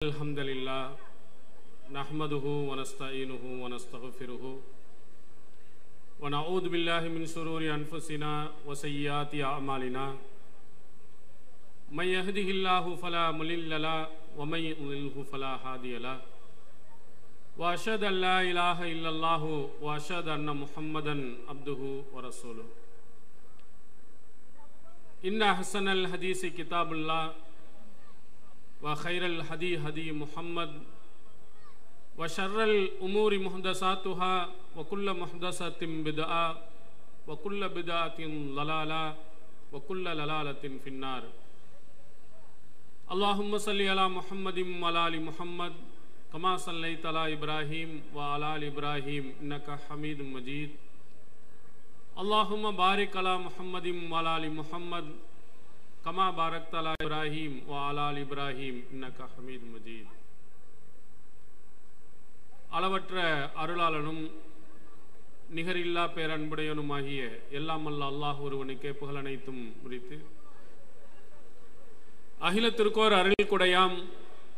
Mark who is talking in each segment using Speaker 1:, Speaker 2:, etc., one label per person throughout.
Speaker 1: Alhamdulillah, nahmaduhu wa nasta'inuhu wa nastaghfiruhu wa na'udhu billahi min shururi anfusina wa sayyiati a'malina man yahdihillahu fala mudilla lahu wa man yudlilhu fala hadiya lahu wa ashhadu an la ilaha illallah wa ashhadu anna Muhammadan abduhu wa rasuluhu. Inna ahsanal hadisi kitabullah wa khairal hadi hadi Muhammad wa sharral umuri muhdasatuha wa kullu muhdasatin bid'ah wa kullu bid'atin dalalah wa kullu dalalatin finnar. Allahumma salli ala Muhammadin wa ala ali Muhammad kama sallaita ala Ibrahim wa ala ali Ibrahim innaka Hamidum Majid. Allahumma barik ala Muhammadin wa ala ali Muhammad kama barakta ala Ibrahim wa ala ali Ibrahim innaka Hamidum Majid. அளவற்ற அருளாளனும் நிகரில்லா பேரன்புடையனுமாகிய எல்லாம் அல்ல அல்லாஹ் ஒருவனுக்கே புகழ் அனைத்தும் உரித்து அகிலத்திற்கோர் அருள் கொடையாம்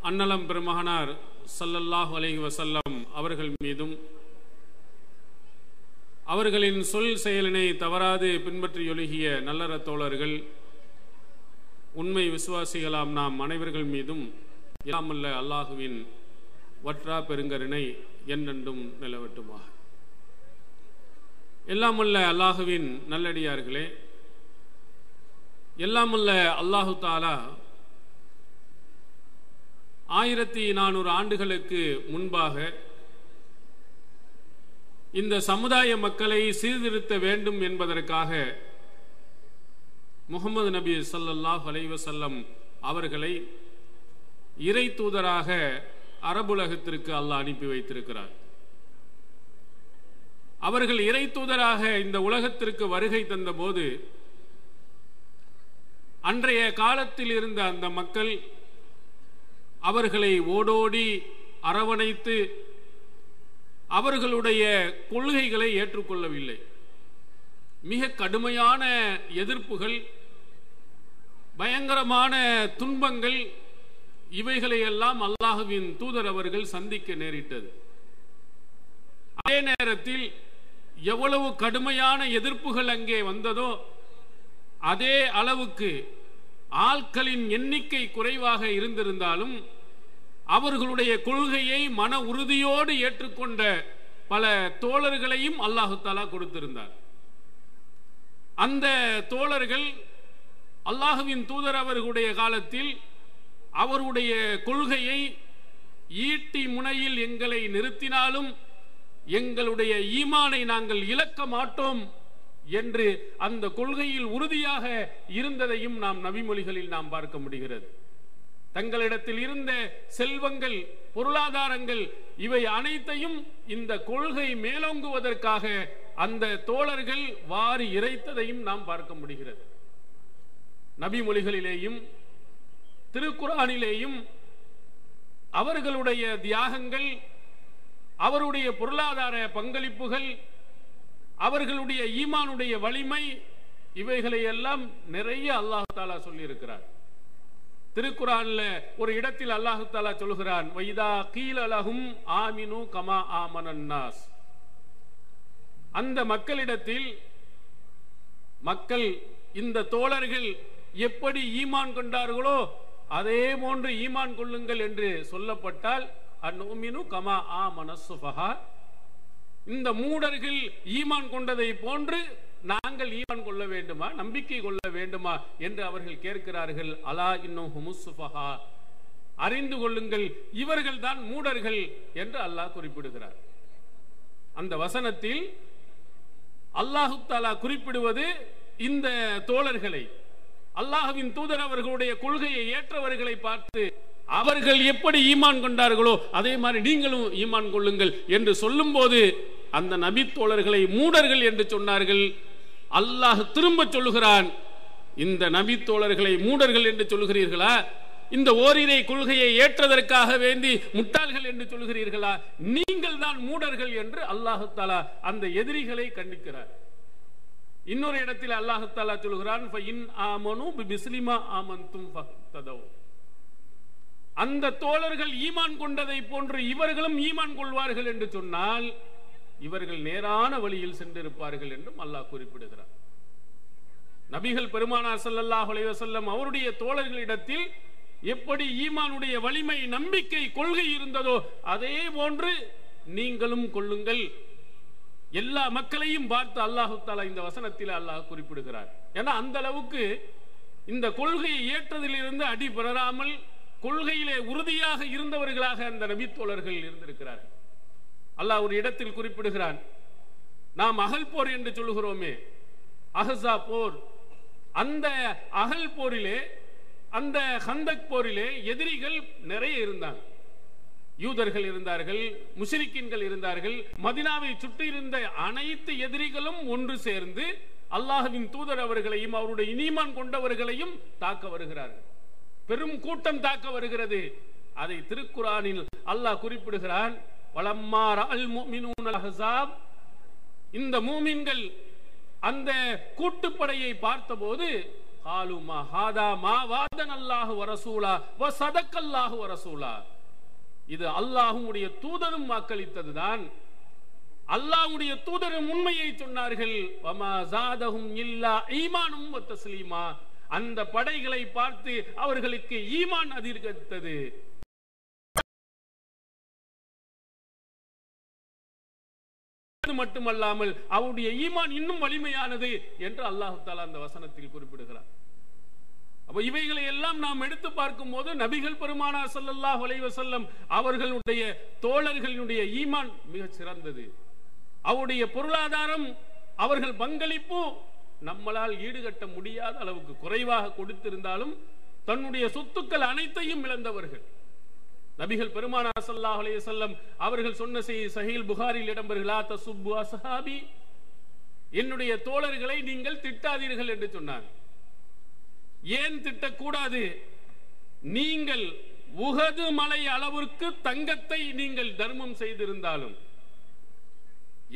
Speaker 1: அன்னலம் பெருமகனார் ஸல்லல்லாஹு அலைஹி வஸல்லம் அவர்கள் மீதும் அவர்களின் சொல் செயலினை தவறாது பின்பற்றி ஒழுகிய நல்லற தோழர்கள் உண்மை விசுவாசிகளாம் நாம் அனைவர்கள் மீதும் எல்லாமல்ல அல்லாஹுவின் வற்றா பெருங்கருணை என்றென்றும் நிலவட்டுமாக. எல்லாமல்ல அல்லாஹுவின் நல்லடியார்களே, எல்லாமல்ல அல்லாஹு தாலா 1400 ஆண்டுகளுக்கு முன்பாக இந்த சமுதாய மக்களை சீர்திருத்த வேண்டும் என்பதற்காக முஹம்மது நபி ஸல்லல்லாஹு அலைஹி வஸல்லம் அவர்களை இறை தூதராக அரபுலகத்திற்கு அல்லாஹ் அனுப்பி வைத்திருக்கிறார். அவர்கள் இறை தூதராக இந்த உலகத்திற்கு வருகை தந்தபோது அன்றைய காலத்தில் இருந்த அந்த மக்கள் அவர்களை ஓடோடி அரவணைத்து அவர்களுடைய கொள்கைகளை ஏற்றுக்கொள்ளவில்லை. மிக கடுமையான எதிர்ப்புகள், பயங்கரமான துன்பங்கள், இவைகளையெல்லாம் அல்லாஹுவின் தூதர் அவர்கள் சந்திக்க நேரிட்டது. அதே நேரத்தில் எவ்வளவு கடுமையான எதிர்ப்புகள் அங்கே வந்ததோ அதே அளவுக்கு ஆட்களின் எண்ணிக்கை குறைவாக இருந்திருந்தாலும் அவர்களுடைய கொள்கையை மன உறுதியோடு ஏற்றுக்கொண்ட பல தோழர்களையும் அல்லாஹு தஆலா கொடுத்திருந்தார். அந்த தோழர்கள் அல்லாஹுவின் தூதர் அவர்களுடைய காலத்தில் அவருடைய கொள்கையை ஈட்டி முனையில் எங்களை நிறுத்தினாலும் எங்களுடைய ஈமானை நாங்கள் இழக்க மாட்டோம் என்று அந்த கொள்கையில் உறுதியாக இருந்ததையும் நாம் நபிமொழிகளில் நாம் பார்க்க முடிகிறது. தங்களிடத்தில் இருந்த செல்வங்கள், பொருளாதாரங்கள், இவை அனைத்தையும் இந்த கொள்கை மேலோங்குவதற்காக அந்த தோழர்கள் வாரி இறைத்ததையும் நாம் பார்க்க முடிகிறது. நபிமொழிகளிலேயும் திருக்குர்ஆனிலேயும் அவர்களுடைய தியாகங்கள், அவருடைய பொருளாதார பங்களிப்புகள், அவர்களுடைய ஈமானுடைய வலிமை, இவைகளை எல்லாம் நிறைய அல்லாஹ் தஆலா சொல்லி இருக்கிறார். திருக்குர்ஆன்ல ஒரு இடத்தில் அல்லாஹ் தஆலா சொல்கிறான், வைதா கீல லஹும் ஆமினு கமா ஆமனன் நாஸ். அந்த மக்களிடத்தில் மக்கள் இந்த தோழர்கள் எப்படி ஈமான் கொண்டார்களோ அதே போன்று ஈமான் கொள்ளுங்கள் என்று சொல்லப்பட்டால் அன்னுமினு கமா ஆமனஸ் சுஃபஹா, இந்த மூடர்கள் ஈமான் கொண்டதை போன்று நாங்கள் ஈமான் கொள்ள வேண்டுமா, நம்பிக்கை கொள்ள வேண்டுமா என்று அவர்கள் கேட்கிறார்கள். அலா இன்னஹுமுஸ் சுஃபஹா, அறிந்து கொள்ளுங்கள் இவர்கள் தான் மூடர்கள் என்று அல்லாஹ் குறிப்பிடுகிறார். அந்த வசனத்தில் அல்லாஹு தஆலா குறிப்பிடுவது இந்த தோழர்களை, அல்லாஹ்வின் தூதர் அவர்களுடைய கொள்கையை ஏற்றவர்களை பார்த்து அவர்கள் எப்படி ஈமான் கொண்டார்களோ அதே மாதிரி நீங்களும் ஈமான் கொள்ளுங்கள் என்று சொல்லும் போது அந்த நபி தோழர்களை மூடர்கள் என்று சொன்னார்கள். அல்லாஹ் திரும்ப சொல்லுகிறான், இந்த நபி தோழர்களை மூடர்கள் என்று சொல்லுகிறீர்களா? இந்த ஓரிரை கொள்கையை ஏற்றதற்காக வேண்டி முட்டாள்கள் என்று சொல்லுகிறீர்களா? நீங்கள் தான் மூடர்கள் என்று அல்லாஹ் தஆலா அந்த எதிரிகளை கண்டிக்கிறார். இன்னொரு இடத்தில் அல்லாஹ் தஆலா சொல்கிறான், ஃபஇன் ஆமனு பிமிஸ்லிமா ஆமன்தும் ஃபஹ்ததவ். அந்த தோழர்கள் ஈமான் கொண்டதை போன்று இவர்களும் ஈமான் கொள்வார்கள் என்று சொன்னால் இவர்கள் நேரான வழியில் சென்றிருப்பார்கள் என்றும் அல்லாஹ் குறிப்பிடுகிறார். நபிகள் பெருமானார் ஸல்லல்லாஹு அலைஹி வஸல்லம் அவருடைய தோழர்களிடத்தில் எப்படி ஈமானுடைய வலிமை, நம்பிக்கை, கொள்கை இருந்ததோ அதே போன்று நீங்களும் கொள்ளுங்கள். எல்லா மக்களையும் பார்த்து அல்லாஹு தஆலா இந்த வசனத்தில் அல்லாஹ் குறிப்பிடுகிறார். ஏன்னா அந்த அளவுக்கு இந்த கொள்கையை ஏற்றதிலிருந்து அடி பெறாமல் கொள்கையிலே உறுதியாக இருந்தவர்களாக அந்த நபி தோழர்கள் இருந்திருக்கிறார்கள். அல்லாஹ் ஒரு இடத்தில் குறிப்பிடுகிறான், நாம் அகல் போர் என்று சொல்லுகிறோமே, அஹஸா போர், அந்த அகல் போரிலே, அந்த கந்தக் போரிலே எதிரிகள் நிறைய இருந்தாங்க. யூதர்கள் இருந்தார்கள், முஷ்ரிக்கீன்கள் இருந்தார்கள். மதீனாவை சுற்றி இருந்த அனைத்து எதிரிகளும் ஒன்று சேர்ந்து அல்லாஹ்வின் தூதர் அவர்களையும் அவருடைய ஈமான் கொண்டவர்களையும் தாக்க வருகிறார்கள். பெரும் கூட்டம் தாக்க வருகிறது. அதை திருக்குர்ஆனில் அல்லாஹ் குறிப்பிடுகிறான், வலம்மா ரஅல் முஃமினூனல் அஹ்ஸாப், இந்த மூமின்கள் அந்த கூட்டுப்படையை பார்த்தபோது காலு மா ஹாதா மா வாதனல்லாஹு வ ரசூலா வ ஸதக்கல்லாஹு வ ரசூலா, இது அல்லாஹ்வுடைய தூதரும் வாக்களித்ததுதான், அல்லாஹ்வுடைய தூதரும் உண்மையை சொன்னார்கள். வமா ஸாதஹும் இல்லா ஈமானும் வ தஸ்லீமா, அந்த படைகளை பார்த்து அவர்களுக்கு ஈமான் அதிகரித்தது. மட்டுமல்லாமல் அவருடைய ஈமான் இன்னும் வலிமையானது என்று அல்லாஹ் தஆலா அந்த வசனத்தில் குறிப்பிடுகிறார். அப்ப இவைகளை எல்லாம் நாம் எடுத்து பார்க்கும் போது நபிகள் பெருமானார் ஸல்லல்லாஹு அலைஹி வஸல்லம் அவர்களுடைய தோழர்களுடைய ஈமான் மிக சிறந்தது. அவருடைய பொருளாதாரம், அவர்கள் பங்களிப்பு நம்மளால் ஈடுகட்ட முடியாத அளவுக்கு குறைவாக கொடுத்திருந்தாலும் தன்னுடைய சொத்துக்கள் அனைத்தையும் இழந்தவர்கள். நபிகள் பெருமானார் ஸல்லல்லாஹு அலைஹி வஸல்லம் அவர்கள் சொன்ன செய்தி சஹீஹ் புகாரியில் இடம்பெறுகிறா, தசுப்பு அஸ்ஹாபி, என்னுடைய தோழர்களை நீங்கள் திட்டாதீர்கள் என்று சொன்னார். ஏன் திட்டக்கூடாது? நீங்கள் உஹது மலை அளவிற்கு தங்கத்தை நீங்கள் தர்மம் செய்திருந்தாலும்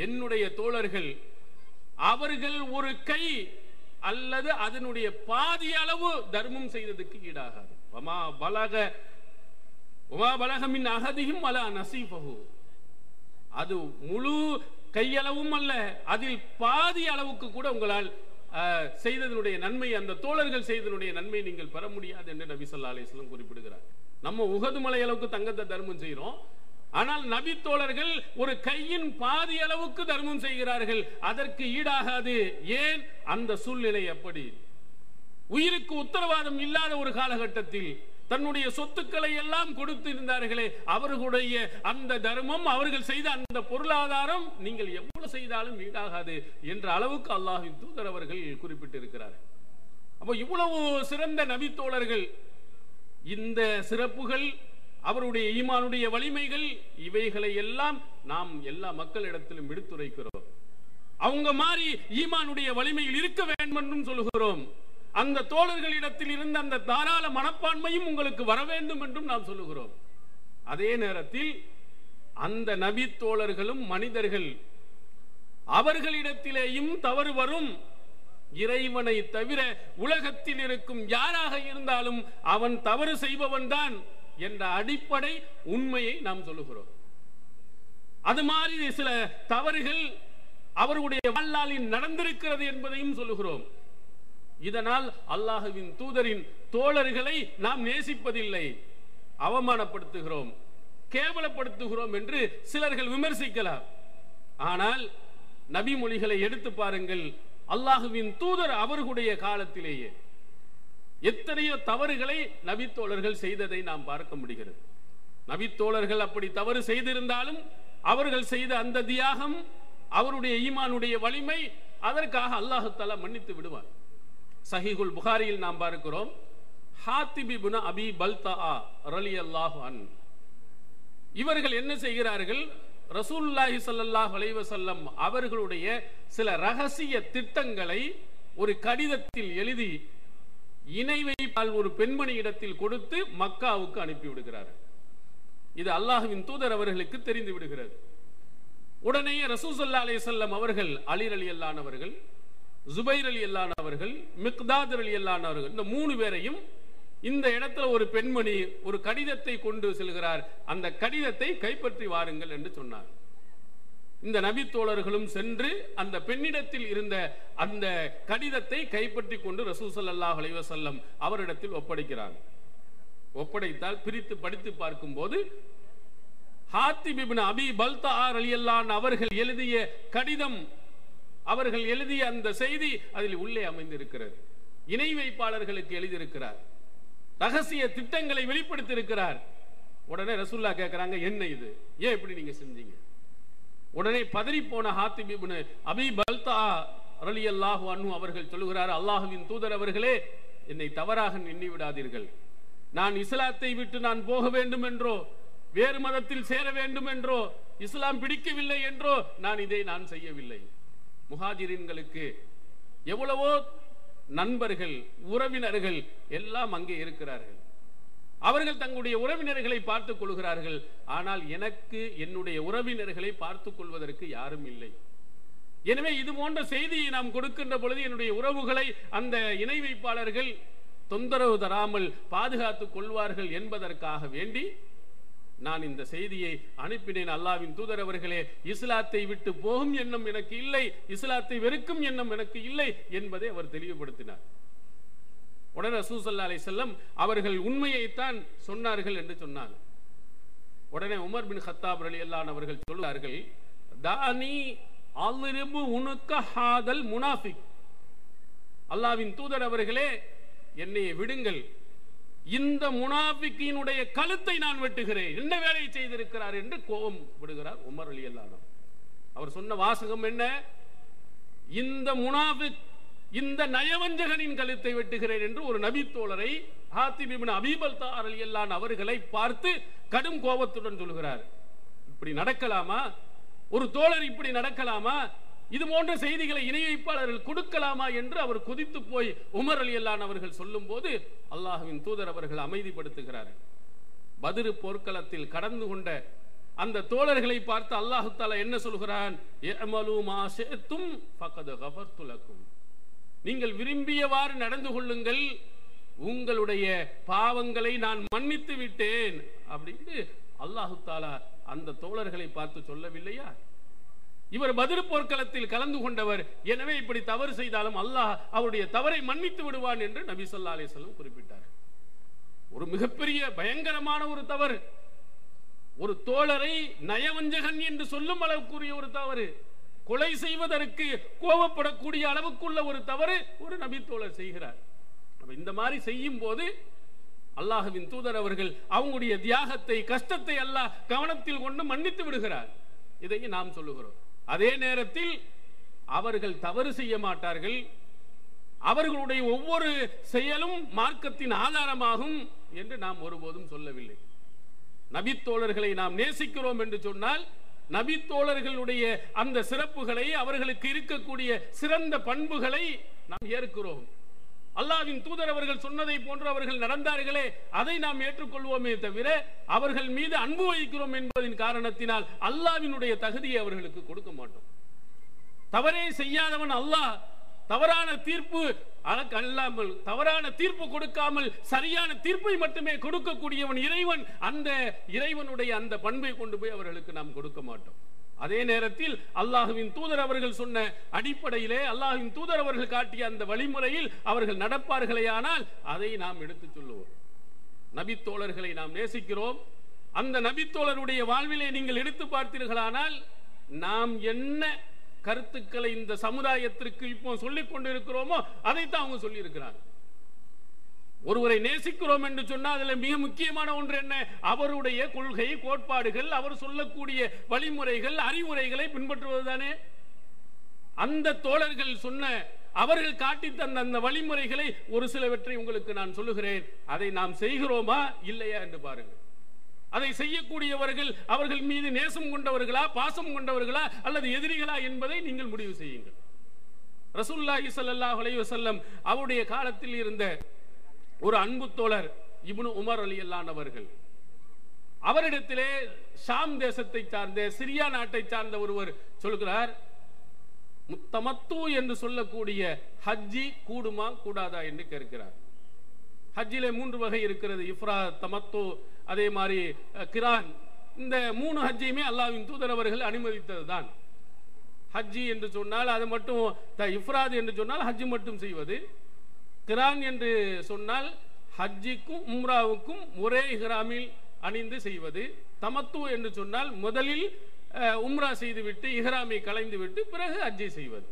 Speaker 1: என்னுடைய தோழர்கள் அவர்கள் ஒரு கை அல்லது அதனுடைய பாதி அளவு தர்மம் செய்ததுக்கு ஈடாகாது. வமா பலக மின் அஹதிஹிம் அலா நஸீஃபஹு, அது முழு கையளவும் அல்ல, அதில் பாதி அளவுக்கு கூட உங்களால் செய்ததனுடைய நன்மை, அந்த தோழர்கள் செய்ததனுடைய நன்மை நீங்கள் பெற முடியாது என்று நபி ஸல்லல்லாஹு அலைஹி வஸல்லம் குறிப்பிடுகிறார். நம்ம உஹது மலை அளவுக்கு தங்கத்தை தர்மம் செய்கிறோம், ஆனால் நபி தோழர்கள் ஒரு கையின் பாதி அளவுக்கு தர்மம் செய்கிறார்கள், அதற்கு ஈடாகாது. ஏன்? அந்த சூழ்நிலை அப்படி. உயிருக்கு உத்தரவாதம் இல்லாத ஒரு காலகட்டத்தில் தன்னுடைய சொத்துக்களை எல்லாம் கொடுத்திருந்தார்களே, அவர்களுடைய அந்த தர்மம், அவர்கள் செய்த அந்த பொருளாதாரம் நீங்கள் எவ்வளவு செய்தாலும் ஈடாகாது என்ற அளவுக்கு அல்லாஹ்வின் தூதர் அவர்கள் குறிப்பிட்டிருக்கிறார். அப்போ இவ்வளவு சிறந்த நபி தோழர்கள், இந்த சிறப்புகள், அவருடைய ஈமானுடைய வலிமைகள், இவைகளை எல்லாம் நாம் எல்லா மக்களிடத்திலும் எடுத்துரைக்கிறோம். அவங்க மாதிரி ஈமானுடைய வலிமையில் இருக்க வேண்டும் என்றும் சொல்லுகிறோம். அந்த தோழர்களிடத்தில் இருந்த அந்த தாராள மனப்பான்மையும் உங்களுக்கு வர வேண்டும் என்றும் நாம் சொல்லுகிறோம். அதே நேரத்தில் அந்த நபி தோழர்களும் மனிதர்கள், அவர்களிடத்திலேயும் தவறு வரும். இறைவனை தவிர உலகத்தில் இருக்கும் யாராக இருந்தாலும் அவன் தவறு செய்பவன் தான் என்ற அடிப்படை உண்மையை நாம் சொல்லுகிறோம். அது மாதிரி சில தவறுகள் அவருடைய வாழ்நாளில் நடந்திருக்கிறது என்பதையும் சொல்லுகிறோம். இதனால் அல்லாஹ்வின் தூதரின் தோழர்களை நாம் நேசிப்பதில்லை, அவமானப்படுத்துகிறோம், கேவலப்படுத்துகிறோம் என்று சிலர்கள் விமர்சிக்கலாம். ஆனால் நபி மொழிகளை எடுத்து பாருங்கள். அல்லாஹ்வின் தூதர் அவர்களுடைய காலத்திலேயே எத்தனையோ தவறுகளை நபி தோழர்கள் செய்ததை நாம் பார்க்க முடிகிறது. நபி தோழர்கள் அப்படி தவறு செய்திருந்தாலும் அவர்கள் செய்த அந்த தியாகம், அவருடைய ஈமானுடைய வலிமை, அதற்காக அல்லாஹ் தஆலா மன்னித்து விடுவார். சஹீஹுல் புகாரியில் நாம் பார்க்கிறோம், ஹாத்திப் இப்னு அபி பல்தா ரலியல்லாஹு அன்ஹு, இவர்கள் என்ன செய்கிறார்கள்? ரசூலுல்லாஹி ஸல்லல்லாஹு அலைஹி வஸல்லம் அவர்களுடைய சில ரகசிய திட்டங்களை ஒரு கடிதத்தில் எழுதி இணை வைப்பால் ஒரு பெண்மணி இடத்தில் கொடுத்து மக்காவுக்கு அனுப்பி விடுகிறார்கள். இது அல்லாஹ்வின் தூதர் அவர்களுக்கு தெரிந்து விடுகிறது. உடனே ரசூல் ஸல்லல்லாஹு அலைஹி வஸல்லம் அவர்கள் அலி ரலியல்லாஹு அவர்கள், ஜுபைர் ரலியல்லாஹு அவர்கள், மிக்தாத் ரலியல்லாஹு அவர்கள், இந்த 3 பேரையும் இந்த இடத்துல ஒரு பெண்மணி ஒரு கடிதத்தை கொண்டு செல்கிறார், அந்த கடிதத்தை கைப்பற்றி வாருங்கள் என்று சொன்னார். இந்த நபி தோழர்களும் சென்று அந்த பெண்ணிடத்தில் இருந்த அந்த கடிதத்தை கைப்பற்றி கொண்டு ரசூல் ஸல்லல்லாஹு அலைஹி வஸல்லம் அவரிடத்தில் ஒப்படைக்கிறார். ஒப்படைத்தால் பிரித்து படித்து பார்க்கும் போது ஹாத்திப் இப்னு அபி பல்தா ரலியல்லாஹு அன்ஹு அவர்கள் எழுதிய கடிதம், அவர்கள் எழுதிய அந்த செய்தி அதில் உள்ளே அமைந்திருக்கிறது. இணை வைப்பாளர்களுக்கு எழுதியிருக்கிறார், ரகசிய திட்டங்களை வெளிப்படுத்தி இருக்கிறார். உடனே ரசூலுல்லாஹ் கேட்கிறாங்க, என்ன இது, ஏன் இப்படி நீங்க செஞ்சீங்க? உடனே பதறி போன ஹாத்திப் இப்னு அபி பல்தா ரலியல்லாஹு அன்ஹு அவர்கள் சொல்லுகிறார், அல்லாஹ்வின் தூதர் அவர்களே, என்னை தவறாக எண்ணி விடாதீர்கள். நான் இஸ்லாத்தை விட்டு நான் போக வேண்டும் என்றோ, வேறு மதத்தில் சேர வேண்டும் என்றோ, இஸ்லாம் பிடிக்கவில்லை என்றோ நான் செய்யவில்லை. முஹாஜிரின்களுக்கு எவ்வளவோ நண்பர்கள், உறவினர்கள் எல்லாம் அங்கே இருக்கிறார்கள். அவர்கள் தங்களுடைய உறவினர்களை பார்த்துக் கொள்கிறார்கள். ஆனால் எனக்கு என்னுடைய உறவினர்களை பார்த்துக் கொள்வதற்கு யாரும் இல்லை. எனவே இது போன்ற செய்தியை நாம் கொடுக்கின்ற பொழுது என்னுடைய உறவுகளை அந்த இணை வைப்பாளர்கள் தொந்தரவு தராமல் பாதுகாத்துக் கொள்வார்கள் என்பதற்காக வேண்டி நான் இந்த செய்தியை அனுப்பினேன். அல்லாஹ்வின் தூதர் அவர்களே, இஸ்லாத்தை விட்டு போகும் எண்ணம் எனக்கு இல்லை, இஸ்லாத்தை வெறுக்கும் எண்ணம் எனக்கு இல்லை என்பதை அவர் தெளிவுபடுத்தினார். உடனே ரசூல் ஸல்லல்லாஹு அலைஹி வஸல்லம் அவர்கள் உண்மையைத்தான் சொன்னார்கள் என்று சொன்னார். உடனே உமர் பின் கத்தாப் ரலியல்லாஹு அன்ஹு அவர்கள் சொல்கிறார்கள், தானி அல்ரிபு உனுக்க ஹாதல் முனாஃபிக், அல்லாஹ்வின் தூதர் அவர்களே, என்னை விடுங்கள், இந்த முனாஃபிக்கினுடைய கழுத்தை நான் வெட்டுகிறேன், என்ன வேலை செய்திருக்கிறார் என்று கோபம் விடுகிறார் உமர் ரலியல்லாஹு அன்ஹு. அவர் சொன்ன வாசகம் என்ன? இந்த முனாஃபிக், இந்த நயவஞ்சகனின் கழுத்தை வெட்டுகிறேன் என்று ஒரு நபி தோழரை ஹாத்திப் இப்னு அபீ பல்தா ரலியல்லாஹு அன்ஹு அவர்களை பார்த்து கடும் கோபத்துடன் சொல்கிறார். இப்படி நடக்கலாமா? ஒரு தோழர் இப்படி நடக்கலாமா? இது போன்ற செய்திகளை இணை வைப்பாளர்கள் கொடுக்கலாமா என்று அவர் கொதித்து போய் உமர் ரலியல்லாஹு அன்ஹு அவர்கள் சொல்லும் போது அல்லாஹ்வின் தூதர் அவர்கள் அமைதிப்படுத்துகிறார். பத்ர் போர்க்களத்தில் கடந்து கொண்ட அந்த தோழர்களை பார்த்து அல்லாஹ் தஆலா என்ன சொல்கிறான்? இஅமலு மா ஷி'தும் ஃபகத் கஃபர்து லக்கும், நீங்கள் விரும்பியவாறு நடந்து கொள்ளுங்கள், உங்களுடைய பாவங்களை நான் மன்னித்து விட்டேன் அப்படின்னு அல்லாஹ் தஆலா அந்த தோழர்களை பார்த்து சொல்லவில்லையா? இவர் பத்ர் போர்க்களத்தில் கலந்து கொண்டவர், எனவே இப்படி தவறு செய்தாலும் அல்லாஹ் அவருடைய தவறை மன்னித்து விடுவான் என்று நபி ஸல்லல்லாஹு அலைஹி வஸல்லம் குறிப்பிட்டார். ஒரு மிகப்பெரிய பயங்கரமான ஒரு தவறு, ஒரு தோழரை நயவஞ்சகன் என்று சொல்லும் அளவுக்குரிய ஒரு தவறு, கொலை செய்வதற்கு கோபப்படக்கூடிய அளவுக்குள்ள ஒரு தவறு ஒரு நபி தோழர் செய்கிறார். இந்த மாதிரி செய்யும் போது அல்லாஹ்வின் தூதர் அவர்கள் அவங்களுடைய தியாகத்தை, கஷ்டத்தை அல்லாஹ் கவனத்தில் கொண்டு மன்னித்து விடுகிறார். இதை நாம் சொல்லுகிறோம். அதே நேரத்தில் அவர்கள் தவறு செய்ய மாட்டார்கள், அவர்களுடைய ஒவ்வொரு செயலும் மார்க்கத்தின் ஆதாரமாகும் என்று நாம் ஒருபோதும் சொல்லவில்லை. நபித்தோழர்களை நாம் நேசிக்கிறோம் என்று சொன்னால் நபித்தோழர்களுடைய அந்த சிறப்புகளை, அவர்களுக்கு இருக்கக்கூடிய சிறந்த பண்புகளை நாம் ஏற்கிறோம். அல்லாஹ்வின் தூதர் அவர்கள் சொன்னதை போன்று அவர்கள் நடந்தார்களே, அதை நாம் ஏற்றுக்கொள்வோமே தவிர அவர்கள் மீது அன்பு வைக்கிறோம் என்பதின் காரணத்தினால் அல்லாஹ்வினுடைய தகுதியை அவர்களுக்கு கொடுக்க மாட்டோம். தவறே செய்யாதவன் அல்லாஹ் தவறான தீர்ப்பு அல்லாமல், தவறான தீர்ப்பு கொடுக்காமல் சரியான தீர்ப்பை மட்டுமே கொடுக்கக்கூடியவன் இறைவன். அந்த இறைவனுடைய அந்த பண்பை கொண்டு போய் அவர்களுக்கு நாம் கொடுக்க மாட்டோம். அதே நேரத்தில் அல்லாஹ்வின் தூதர் அவர்கள் சொன்ன அடிப்படையிலே, அல்லாஹ்வின் தூதர் அவர்கள் காட்டிய அந்த வழிமுறையில் அவர்கள் நடப்பார்களேயானால் அதை நாம் எடுத்துச் சொல்லுவோம். நபித்தோழர்களை நாம் நேசிக்கிறோம். அந்த நபித்தோழருடைய வாழ்விலே நீங்கள் எடுத்து பார்த்தீர்களானால் நாம் என்ன கருத்துக்களை இந்த சமுதாயத்திற்கு இப்போ சொல்லிக் கொண்டிருக்கிறோமோ அதைத்தான் அவங்க சொல்லி இருக்கிறாங்க. ஒருவரை நேசிக்கிறோம் என்று சொன்னால் அதில் மிக முக்கியமான ஒன்று என்ன? அவருடைய கொள்கை, கோட்பாடுகள், அவர் சொல்லக்கூடிய வழிமுறைகள், அறிவுரைகளை பின்பற்றுவதுதானே. அந்த தோழர்கள் சொன்ன, அவர்கள் காட்டி தந்த அந்த வழிமுறைகளை ஒரு சிலவற்றை உங்களுக்கு நான் சொல்லுகிறேன். அதை நாம் செய்கிறோமா இல்லையா என்று பாருங்கள். அதை செய்யக்கூடியவர்கள் அவர்கள் மீது நேசம் கொண்டவர்களா, பாசம் கொண்டவர்களா அல்லது எதிரிகளா என்பதை நீங்கள் முடிவு செய்யுங்கள். ரசூலுல்லாஹி ஸல்லல்லாஹு அலைஹி வஸல்லம் அவருடைய காலத்தில் இருந்த ஒரு அன்பு தோழர் இப்னு உமர் ரலியல்லாஹு அன்ஹு அவர்கள், அவரிடத்திலே ஷாம் தேசத்தை சார்ந்த, சிரியா நாட்டை சார்ந்த ஒருவர் சொல்கிறார், முத்தமத்து என்று சொல்லக்கூடிய ஹஜ்ஜி கூடுமா கூடாதா என்று கேட்கிறார். ஹஜ்ஜிலே 3 வகை இருக்கிறது. இஃப்ராத், தமத்து, அதே மாதிரி கிரான். இந்த 3 ஹஜ்ஜையுமே அல்லாஹ்வின் தூதர் அவர்கள் அனுமதித்தது தான். ஹஜ்ஜி என்று சொன்னால் அது மட்டும், இஃப்ராத் என்று சொன்னால் ஹஜ்ஜி மட்டும் செய்வது, கிரான் என்று சொன்னால் ஹஜ்ஜிக்கும் உம்ராவுக்கும் ஒரே இஹ்ராமில் அணிந்து செய்வது, தமத்து என்று சொன்னால் முதலில் உம்ரா செய்துவிட்டு இஹ்ராமை களைந்து விட்டு பிறகு ஹஜ்ஜை செய்வது.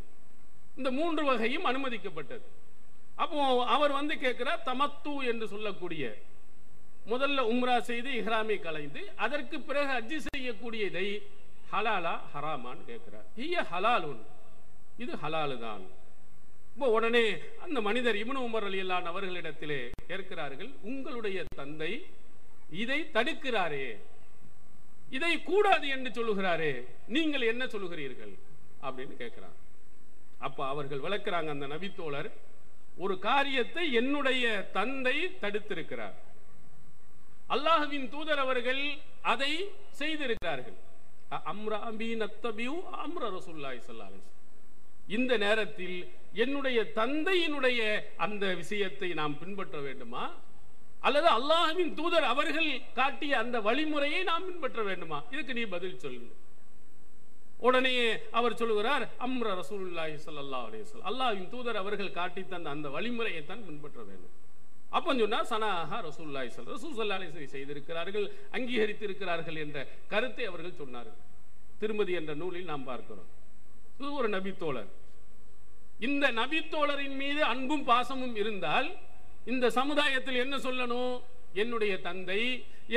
Speaker 1: இந்த 3 வகையும் அனுமதிக்கப்பட்டது. அப்போ அவர் கேட்கிறார், தமத்து என்று சொல்லக்கூடிய முதல்ல உம்ரா செய்து இஹ்ராமை களைந்து அதற்கு பிறகு ஹஜ்ஜி செய்யக்கூடியதை ஹலாலா ஹராமான்னு கேட்கிறார். ஹலாலுன், இது ஹலாலு தான். உடனே அந்த மனிதர் இப்னு உமர் ரலியல்லாஹு அவர்களிடத்திலே கேட்கிறார்கள், உங்களுடைய தந்தை இதை தடுக்கிறாரே, இதை கூடாது என்று சொல்லுகிறாரே, நீங்கள் என்ன சொல்லுகிறீர்கள் அப்படின்னு கேட்கிறார். அப்ப அவர்கள் விளக்குறாங்க, அந்த நபித்தோழர், ஒரு காரியத்தை என்னுடைய தந்தை தடுத்திருக்கிறார், அல்லாஹ்வின் தூதர் அவர்கள் அதை செய்திருக்கிறார்கள். இந்த நேரத்தில் என்னுடைய தந்தையினுடைய அந்த விஷயத்தை நாம் பின்பற்ற வேண்டுமா, அல்லது அல்லாஹ்வின் தூதர் அவர்கள் காட்டிய அந்த வழிமுறையை நாம் பின்பற்ற வேண்டுமா? இதுக்கு நீ பதில் சொல்லு. உடனே அவர் சொல்லுகிறார், அம்ர ரசூலுல்லாஹி ஸல்லல்லாஹு அலைஹி வஸல்லம், அல்லாஹ்வின் தூதர் அவர்கள் காட்டி தந்த அந்த வழிமுறையை தான் பின்பற்ற வேண்டும். அப்ப சொன்னா சனாஹா ரசூலுல்லாஹி ஸல்லல்லாஹு அலைஹி வஸல்லம் செய்திருக்கிறார்கள், அங்கீகரித்திருக்கிறார்கள் என்ற கருத்தை அவர்கள் சொன்னார்கள். திருமதி என்ற நூலில் நாம் பார்க்கிறோம். இது ஒரு நபித்தோழர். இந்த நபித்தோழரின் மீது அன்பும் பாசமும் இருந்தால் இந்த சமுதாயத்தில் என்ன சொல்லணும்? என்னுடைய தந்தை,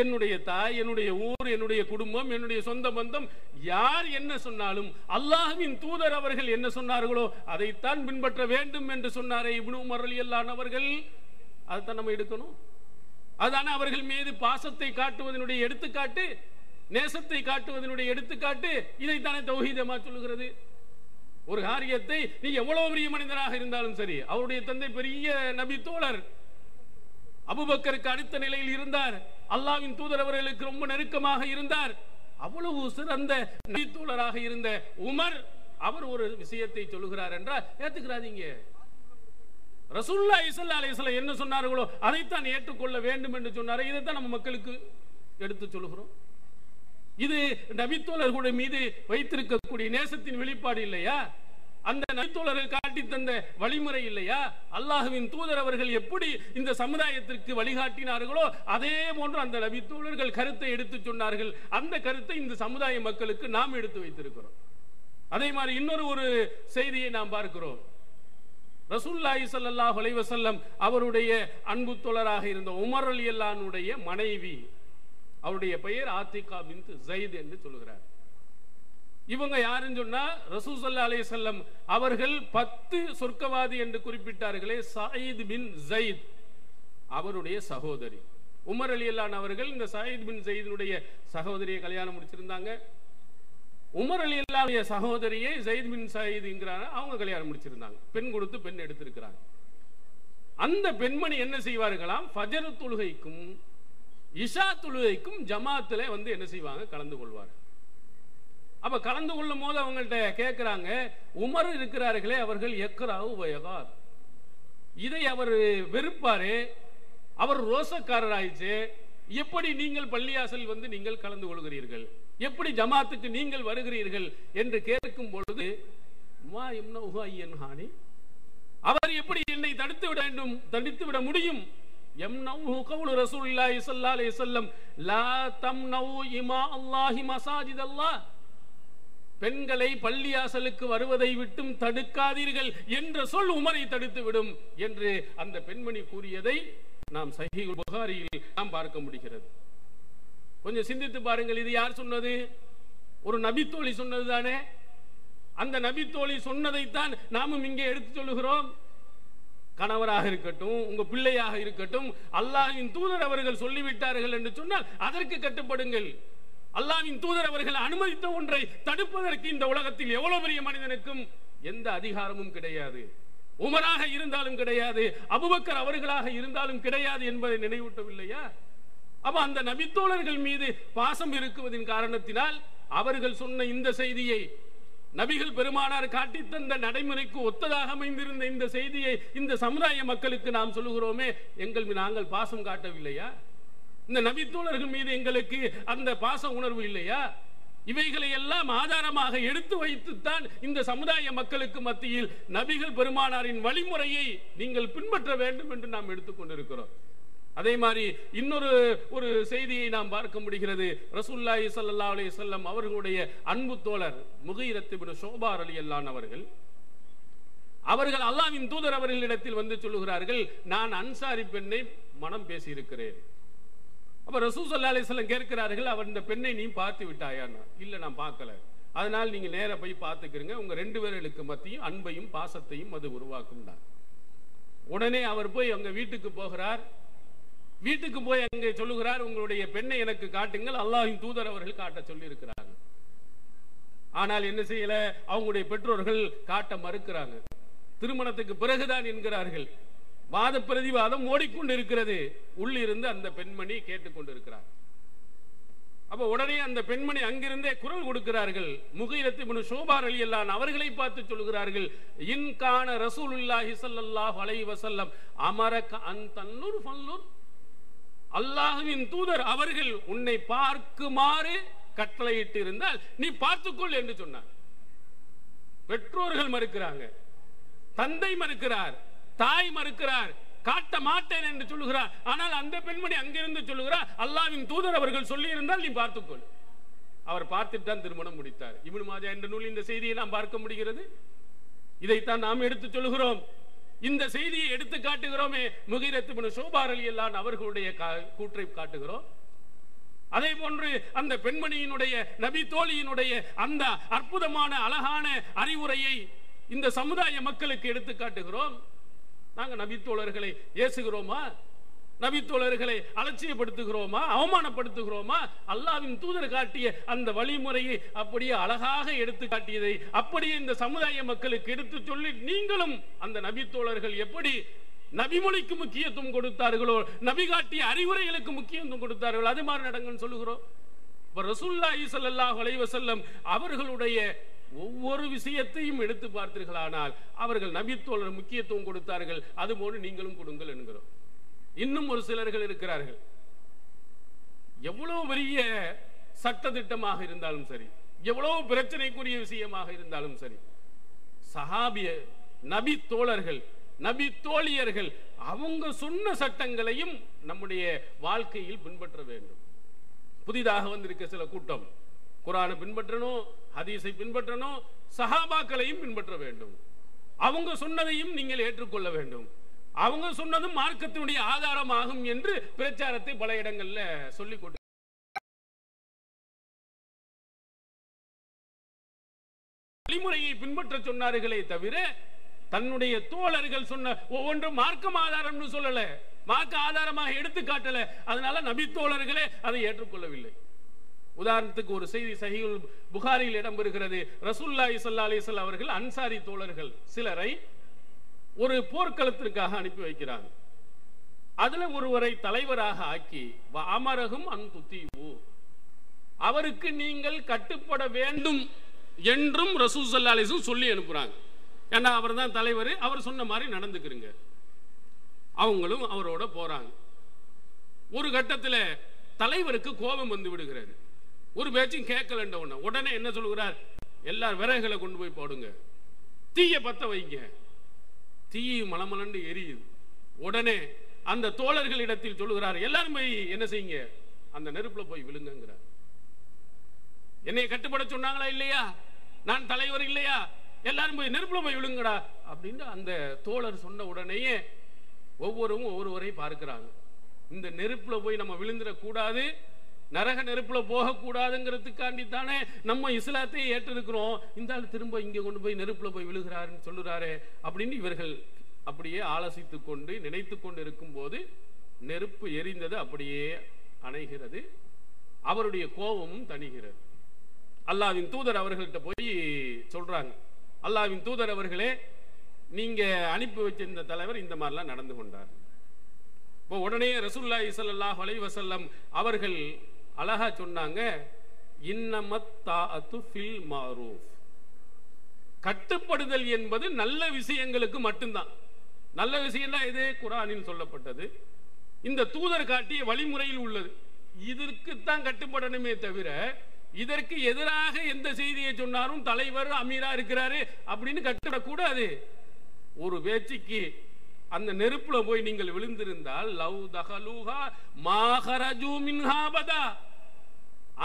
Speaker 1: என்னுடைய தாய், என்னுடைய ஊர், என்னுடைய குடும்பம், என்னுடைய சொந்த பந்தம் யார் என்ன சொன்னாலும் அல்லாஹ்வின் தூதர் அவர்கள் என்ன சொன்னார்களோ அதைத்தான் பின்பற்ற வேண்டும் என்று சொன்னாரே இப்னு உமர் ரலியல்லாஹு அவர்கள், அதைத்தான் நம்ம எடுக்கணும். அதான அவர்கள் மீது பாசத்தை காட்டுவதனுடைய எடுத்துக்காட்டு, நேசத்தை காட்டுவதனுடைய எடுத்துக்காட்டு. இதைத்தானே தௌஹீதமா சொல்லுகிறது. ஒரு காரியத்தை நீ எவ்வளவு பெரிய மனிதராக இருந்தாலும் சரி, அவருடைய தந்தை பெரிய நபி தோழர், அபூபக்கருக்கு அடுத்த நிலையில் இருந்தார், அல்லாஹ்வின் தூதர் அவர்களுக்கு ரொம்ப நெருக்கமாக இருந்தார், அவ்வளவு சிறந்த நபி தோழராக இருந்த உமர் அவர் ஒரு விஷயத்தை சொல்லுகிறார் என்றால் ஏத்துக்கிறாதீங்க. ரசூலுல்லாஹி ஸல்லல்லாஹு அலைஹி வஸல்லம் என்ன சொன்னார்களோ அதைத்தான் ஏற்றுக்கொள்ள வேண்டும் என்று சொன்னாரே, இதைத்தான் நம்ம மக்களுக்கு எடுத்து சொல்லுகிறோம். இது நபித்தோழர்களுடைய மீது வைத்திருக்கக்கூடிய நேசத்தின் வெளிப்பாடு இல்லையா? அந்த நபித்தோழர்கள் காட்டி தந்த வழிமுறை இல்லையா? அல்லாஹ்வின் தூதர் அவர்கள் எப்படி இந்த சமுதாயத்திற்கு வழிகாட்டினார்களோ அதே போன்று அந்த நபித்தோழர்கள் கருத்தை எடுத்து சொன்னார்கள். அந்த கருத்தை இந்த சமுதாய மக்களுக்கு நாம் எடுத்து வைத்திருக்கிறோம். அதே மாதிரி இன்னொரு செய்தியை நாம் பார்க்கிறோம். ரசூலுல்லாஹி ஸல்லல்லாஹு அலைஹி வஸல்லம் அவருடைய அன்பு தோழராக இருந்த உமர் ரலியல்லாஹு அன்ஹுடைய மனைவி, அவருடைய பெயர் ஆத்திகா பின்த் ஸைத் என்று சொல்கிறார். இவங்க யாருன்னு சொன்னா ரசூல் ஸல்லல்லாஹு அலைஹி வஸல்லம் அவர்கள் 10 சொர்க்கவாதி என்று குறிப்பிட்டார்களே, சயீத் பின் ஸைத் அவருடைய சகோதரி. உமர் ரலியல்லாஹு அவர்கள் இந்த சயீத் பின் ஸைதுடைய சகோதரியை கல்யாணம் முடிச்சிருந்தாங்க. உமர் ரலியல்லாஹு சகோதரியை ஸைத் பின் ஸைத் என்கிறாங்க, அவங்க கல்யாணம் முடிச்சிருந்தாங்க. பெண் கொடுத்து பெண் எடுத்திருக்கிறாங்க. அந்த பெண்மணி என்ன செய்வார்களாம்? ஃபஜர் தொழுகைக்கும் இஷா தொழுகைக்கும் ஜமாத்துல என்ன செய்வாங்க? கலந்து கொள்வார். அப்ப கலந்து கொள்ளும் போது அவங்கள்ட்ட கேட்கிறாங்க, உமர் இருக்கிறார்களே அவர்கள் எக்ராவு வயகார், இதை அவர் வெறுப்பாரு, அவர் ரோசக்காரர் ஆயிடுச்சு, எப்படி நீங்கள் பள்ளியாசல் நீங்கள் கலந்து கொள்கிறீர்கள், எப்படி ஜமாத்துக்கு நீங்கள் வருகிறீர்கள் என்று கேட்கும் பொழுது அவர் எப்படி என்னை தடுத்து விட முடியும்? பெண்களை பள்ளியாசலுக்கு வருவதை விட்டும் தடுக்காதீர்கள் என்ற சொல் உமரை தடுத்து விடும் என்று அந்த பெண்மணி கூறியதை நாம் சஹீஹ் புகாரியில் நாம் பார்க்க முடிகிறது. கொஞ்சம் சிந்தித்து பாருங்கள், இது யார் சொன்னது? ஒரு நபித்தோழி சொன்னதுதானே. அந்த நபித்தோழி சொன்னதைத்தான் நாமும் இங்கே எடுத்து சொல்லுகிறோம். கணவராக இருக்கட்டும், உங்க பிள்ளையாக இருக்கட்டும், அல்லாஹ்வின் தூதர் அவர்கள் சொல்லிவிட்டார்கள் என்று சொன்னால் அதற்கு கட்டுப்படுங்கள். அல்லாஹ்வின் தூதர் அவர்கள் அனுமதித்த ஒன்றை தடுப்பதற்கு இந்த உலகத்தில் எவ்வளவு பெரிய மனிதனுக்கும் எந்த அதிகாரமும் கிடையாது. உமராக இருந்தாலும் கிடையாது, அபூபக்கர் அவர்களாக இருந்தாலும் கிடையாது என்பதை நினைவூட்டவில்லையா? அப்ப அந்த நபித்தோழர்கள் மீது பாசம் இருக்குவதின் காரணத்தினால் அவர்கள் சொன்ன இந்த செய்தியை நபிகள் பெருமானார் காட்டி தந்த நடைமுறைக்கு ஒத்ததாக அமைந்திருந்த இந்த செய்தியை இந்த சமுதாய மக்களுக்கு நாம் சொல்லுகிறோமே, நாங்கள் பாசம் காட்டவில்லையா? இந்த நபித்தோழர்கள் மீது எங்களுக்கு அந்த பாச உணர்வு இல்லையா? இவைகளை எல்லாம் ஆதாரமாக எடுத்து வைத்துத்தான் இந்த சமுதாய மக்களுக்கு மத்தியில் நபிகள் பெருமானாரின் வழிமுறையை நீங்கள் பின்பற்ற வேண்டும் என்று நாம் எடுத்துக்கொண்டிருக்கிறோம். அதே மாதிரி இன்னொரு செய்தியை நாம் பார்க்க முடிகிறது. ரசூலுல்லாஹி ஸல்லல்லாஹு அலைஹி வஸல்லம் அவர்களுடைய அன்பு தோழர் முகீரத் இப்னு ஷுபா ரலியல்லாஹு அவர்கள் அல்லாஹ்வின் தூதர் அவர்களிடத்தில் வந்து சொல்லுகிறார்கள், நான் அன்சாரி பெண்ணை மனம் பேசி இருக்கிறேன். அப்ப ரசூல் ஸல்லல்லாஹு அலைஹி வஸல்லம் கேட்கிறார்கள், அவர் இந்த பெண்ணை நீ பார்த்து விட்டாயான்னு. இல்ல, நான் பார்க்கல. அதனால் நீங்க நேர போய் பார்த்துக்கிறீங்க, உங்க ரெண்டு பேர்களுக்கு மத்தியும் அன்பையும் பாசத்தையும் அது உருவாக்கும். உடனே அவர் போய் அவங்க வீட்டுக்கு போகிறார். வீட்டுக்கு போய் அங்கே சொல்லுகிறார், உங்களுடைய பெண்ணை எனக்கு காட்டுங்கள், அல்லாஹ்வின் தூதர் அவர்கள் காட்ட சொல்லி இருக்கிறாங்க. ஆனால் என்ன செய்யல, அவங்களுடைய பெற்றோர்கள் காட்ட மறுக்கிறாங்க. திருமணத்துக்கு பிறகுதான் என்கிறார்கள். வாத பிரதிவாதம் ஓடிக்கொண்டிருக்கிறது. உள்ளிருந்து அந்த பெண்மணி கேட்டுக்கொண்டிருக்கிறார். அப்ப உடனே அந்த பெண்மணி அங்கிருந்தே குரல் கொடுக்கிறார்கள். முகீரத் இப்னு ஷுபா ரலியல்லாஹு அவர்களை பார்த்து சொல்கிறார்கள், இன் கான ரசூலுல்லாஹி ஸல்லல்லாஹு அலைஹி வஸல்லம் அமரக அன் தன்னுர் ஃபன்னுர், அல்லாஹ்வின் தூதர் அவர்கள் உன்னை பார்க்குமாறு கட்டளையிட்டு இருந்தால் நீ பார்த்துக்கொள் என்று சொன்னார். பெற்றோர்கள் மறுக்கிறாங்க, தந்தை மறுக்கிறார், தாய் மறுக்கிறார், காட்ட மாட்டேன் என்று சொல்லுகிறார். ஆனால் அந்த பெண்மணி அங்கிருந்து சொல்லுகிறார், அல்லாஹ்வின் தூதர் அவர்கள் சொல்லி இருந்தால் நீ பார்த்துக்கொள். அவர் பார்த்துட்டு தான் திருமணம் முடித்தார். இப்னு மாஜா என்ற நூலில் இந்த செய்தியை நாம் பார்க்க முடிகிறது. இதைத்தான் நாம் எடுத்து சொல்லுகிறோம். இந்த செய்தியை எடுத்து காட்டுகிறோமே, முகீரத் இப்னு ஷுபா ரலியல்லாஹு அவர்களுடைய கூற்றை காட்டுகிறோம். அதே போன்று அந்த பெண்மணியினுடைய நபி தோழியினுடைய அந்த அற்புதமான அழகான அறிவுரையை இந்த சமுதாய மக்களுக்கு எடுத்து காட்டுகிறோம். நாங்க நபித்தோழர்களை ஏசுகிறோமா? நபித்தோழர்களை அலட்சியப்படுத்துகிறோமா? அவமானப்படுத்துகிறோமா? அல்லாஹ்வின் தூதர் காட்டிய அந்த வழிமுறையை அப்படியே அழகாக எடுத்து காட்டியதை அப்படியே இந்த சமுதாய மக்களுக்கு எடுத்து சொல்லி, நீங்களும் அந்த நபித்தோழர்கள் எப்படி நபிமொழிக்கு முக்கியத்துவம் கொடுத்தார்களோ, நபி காட்டிய அறிவுரைகளுக்கு முக்கியத்துவம் கொடுத்தார்களோ, அது மாதிரி நடங்கன்னு சொல்லுகிறோம். ரசூலுல்லாஹி ஸல்லல்லாஹு அலைஹி வஸல்லம் அவர்களுடைய ஒவ்வொரு விஷயத்தையும் எடுத்து பார்த்தீர்களானால் அவர்கள் நபித்தோழர் முக்கியத்துவம் கொடுத்தார்கள். அதுபோல நீங்களும் கொடுங்கள் என்கிறோம். இன்னும் ஒரு சிலர்கள் இருக்கிறார்கள். எவ்வளவு பெரிய சட்டதிட்டமாக இருந்தாலும் சரி, எவ்வளவு பிரச்சனைக்குரிய விஷயமாக இருந்தாலும் சரி, சஹாபிய நபி தோழர்கள், நபி தோழியர்கள் அவங்க சொன்ன சட்டங்களையும் நம்முடைய வாழ்க்கையில் பின்பற்ற வேண்டும். புதிதாக வந்திருக்க சில கூட்டம் குர்ஆனை பின்பற்றணும், ஹதீஸை பின்பற்றணும், சஹாபாக்களையும் பின்பற்ற வேண்டும். அவங்க சொன்னதையும் நீங்கள் ஏற்றுக்கொள்ள வேண்டும். அவங்க சொன்னதும் மார்க்கத்தினுடைய ஆதாரமாகும் என்று பிரச்சாரத்தை பல இடங்கள்ல சொல்லிக் கொண்டு வழிமுறையை பின்பற்ற சொன்னார்களே தவிர தன்னுடைய தோழர்கள் சொன்ன ஒவ்வொன்றும் மார்க்கம் ஆதாரம்னு சொல்லல, மார்க்க ஆதாரமாக எடுத்து காட்டல. அதனால நபி தோழர்களே அதை ஏற்றுக்கொள்ளவில்லை. உதாரணத்துக்கு ஒரு செய்தி சஹீஹுல் புகாரியில் இடம்பெறுகிறது. ரசூலுல்லாஹி ஸல்லல்லாஹு அலைஹி வஸல்லம் அவர்கள் அன்சாரி தோழர்கள் சிலரை ஒரு போர்க்களத்திற்காக அனுப்பி வைக்கிறாங்க. அதுல ஒருவரை தலைவராக ஆக்கி அமரகும் அன்துதீவு, அவருக்கு நீங்கள் கட்டுப்பட வேண்டும் என்றும் ரசூல் ஸல்லல்லாஹு அலைஹி வஸல்லம் சொல்லி அனுப்புறாங்க. ஏன்னா அவர் தான் தலைவர், அவர் சொன்ன மாதிரி நடந்துக்கிறீங்க. அவங்களும் அவரோட போறாங்க. ஒரு கட்டத்தில் தலைவருக்கு கோபம் வந்து விடுகிறது. ஒரு பேச்சும் கேட்கலன்ற உடனே என்ன சொல்லுகிறார், எல்லாரும் விறகுகளை கொண்டு போய் போடுங்க, தீய பத்த வைங்க. தீ மலமலண்டு எரியுது. உடனே அந்த தோழர்களிடத்தில் சொல்லுகிறார், எல்லாரும் போய் என்ன செய்யுங்க, அந்த நெருப்புல போய் விழுங்கிறார். என்னை கட்டுப்பட சொன்னாங்களா இல்லையா, நான் தலைவர் இல்லையா, எல்லாரும் போய் நெருப்புல போய் விழுங்கடா அப்படின்னு அந்த தோழர் சொன்ன உடனேயே ஒவ்வொருவரும் ஒவ்வொருவரை பார்க்கிறாங்க. இந்த நெருப்புல போய் நம்ம விழுந்துட கூடாது, நரக நெருப்புல போக கூடாதுங்கிறதுக்காண்டி தானே நம்ம இஸ்லாத்தை ஏற்றிருக்கிறோம். இந்த ஆள் திரும்ப இங்க கொண்டு போய் நெருப்புல போய் விழுகிறாருன்னு சொல்லுறாரு அப்படின்னு இவர்கள் அப்படியே ஆலோசித்து கொண்டு நினைத்து கொண்டு இருக்கும் போது நெருப்பு எரிந்தது அப்படியே அணைகிறது. அவருடைய கோபமும் தணிகிறது. அல்லாஹ்வின் தூதர் அவர்கள்ட்ட போய் சொல்றாங்க, அல்லாஹ்வின் தூதர் அவர்களே, நீங்க அனுப்பி வச்சிருந்த தலைவர் இந்த மாதிரிலாம் நடந்து கொண்டார். இப்போ உடனே ரசூலுல்லாஹி ஸல்லல்லாஹு அலைஹி வஸல்லம் அவர்கள் அழகா சொன்னாங்க, இன்னமத் தாஅத்து ஃபில் மஅரூஃப், கட்டுப்படுதல் என்பது நல்ல விஷயங்களுக்கு மட்டும்தான். நல்ல விஷயம் தான் இது குர்ஆனில் சொல்லப்பட்டது, இந்த தூதர் காட்டிய வழிமுறையில் உள்ளது. இதற்குத்தான் கட்டுப்படணுமே தவிர இதற்கு எதிராக எந்த செய்தியை சொன்னாலும் தலைவர் அமீரா இருக்கிறாரு அப்படின்னு கட்டுப்படக்கூடாது. ஒரு பேச்சுக்கு அந்த நெருப்புல போய் நீங்கள் விழுந்திருந்தால் லவ் தகலூஹா மா ஹரஜூ மின்ஹா அபதா,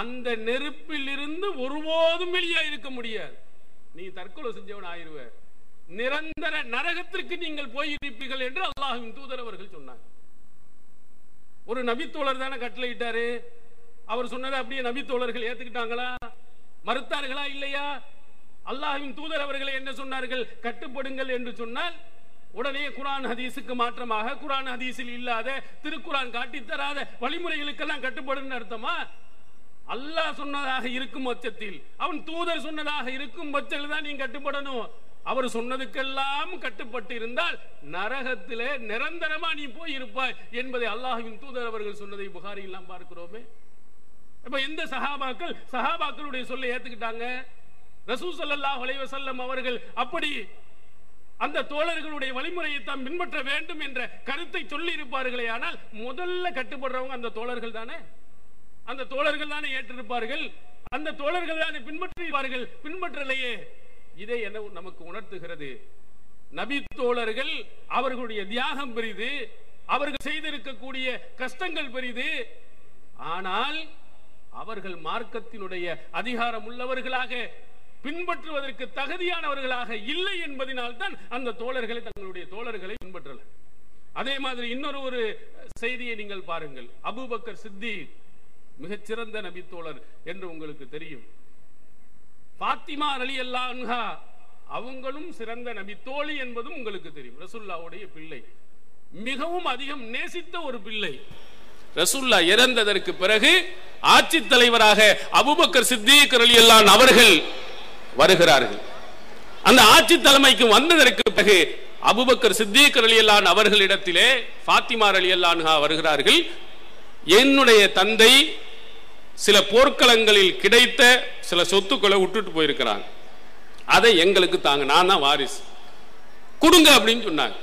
Speaker 1: அந்த நெருப்பில் இருந்து ஒருபோதும் வெளியே இருக்க முடியாது. நீ தற்கொலை செஞ்சவன் ஆயிருவ, நிரந்தர நரகத்திற்கு நீங்கள் போயிருப்பீர்கள் என்று அல்லாஹ்வின் தூதர் அவர்கள் சொன்னார். ஒரு நபித்தோழர் தானே கட்டளையிட்டாரு, அவர் சொன்னதை அப்படியே நபித்தோழர்கள் ஏத்துக்கிட்டாங்களா, மறுத்தார்களா இல்லையா? அல்லாஹ்வின் தூதர் அவர்களை என்ன சொன்னார்கள்? கட்டுப்படுங்கள் என்று சொன்னால் உடனே குர்ஆன் ஹதீஸுக்கு மாற்றமாக குர்ஆன் ஹதீஸில் இல்லாத திருக்குர்ஆன் காட்டித் தராத வழிமுறைகளுக்கெல்லாம் கட்டுப்படுன்னு அர்த்தமா? அல்லாஹ் சொன்னதாக இருக்கும் பட்சத்தில், அவன் தூதர் சொன்னதாக இருக்கும் பட்சத்தில் தான் நீ கட்டுப்படணும். அவர் சொன்னதுக்கெல்லாம் கட்டுப்பட்டு இருந்தால் நரகத்திலே நிரந்தரமா நீ போய் இருப்பாய் என்பதை அல்லாஹ்வின் தூதர் அவர்கள் சொன்னதை புகாரியில் நாம் பார்க்கிறோமே. இப்ப எந்த சஹாபாக்களுடைய சொல்லை ஏத்துக்கிட்டாங்க? ரசூல் ஸல்லல்லாஹு அலைஹி வஸல்லம் அவர்கள் அப்படி அந்த தோழர்களுடைய வழிமுறையை தான் பின்பற்ற வேண்டும் என்ற கருத்தை சொல்லி இருப்பார்களே, ஆனால் முதல்ல கட்டுப்படுறவங்க அந்த தோழர்கள் தானே, அந்த தோழர்கள் தானே ஏற்றிருப்பார்கள், அந்த தோழர்கள் தானே பின்பற்றிருப்பார்கள். பின்பற்றலையே. இதை என்ன நமக்கு உணர்த்துகிறது? நபி தோழர்கள் அவர்களுடைய தியாகம் பெரிது, அவர்கள் செய்திருக்கக்கூடிய கஷ்டங்கள் பெரிது. ஆனால் அவர்கள் மார்க்கத்தினுடைய அதிகாரம் உள்ளவர்களாக பின்பற்றுவதற்கு தகுதியானவர்களாக இல்லை என்பதனால் தான் அந்த தோழர்களை தங்களுடைய தோழர்களை பின்பற்றல. அதே மாதிரி இன்னொரு செய்தியை நீங்கள் பாருங்கள். அபூபக்கர் சித்திக் மிகச்சிறந்த நபி தோழர் என்று உங்களுக்கு தெரியும். ஃபாத்திமா ரலியல்லாஹு அன்ஹா அவங்களும் சிறந்த நபி தோழி என்பதும் உங்களுக்கு தெரியும். ரசூலுல்லாஹ்வுடைய பிள்ளை, மிகவும் அதிகம் நேசித்த ஒரு பிள்ளை. ரசூலுல்லாஹ் இறந்ததற்கு பிறகு ஆட்சி தலைவராக அபூபக்கர் சித்திக் ரலியல்லாஹு அன்ஹு அவர்கள் வருகிறார்கள். அந்த ஆட்சி தலைமைக்கு வந்ததற்கு பிறகு அபூபக்கர் சித்திக் ரலியல்லாஹு அன்ஹு அவர்களிடத்திலே ஃபாத்திமா ரலியல்லாஹு அன்ஹா வருகிறார்கள். என்னுடைய தந்தை சில போர்க்களங்களில் கிடைத்த சில சொத்துக்களை விட்டுட்டு போயிருக்கிறாங்க, அதை எங்களுக்கு தாங்க, நான் தான் வாரிசு, கொடுங்க அப்படின்னு சொன்னாங்க.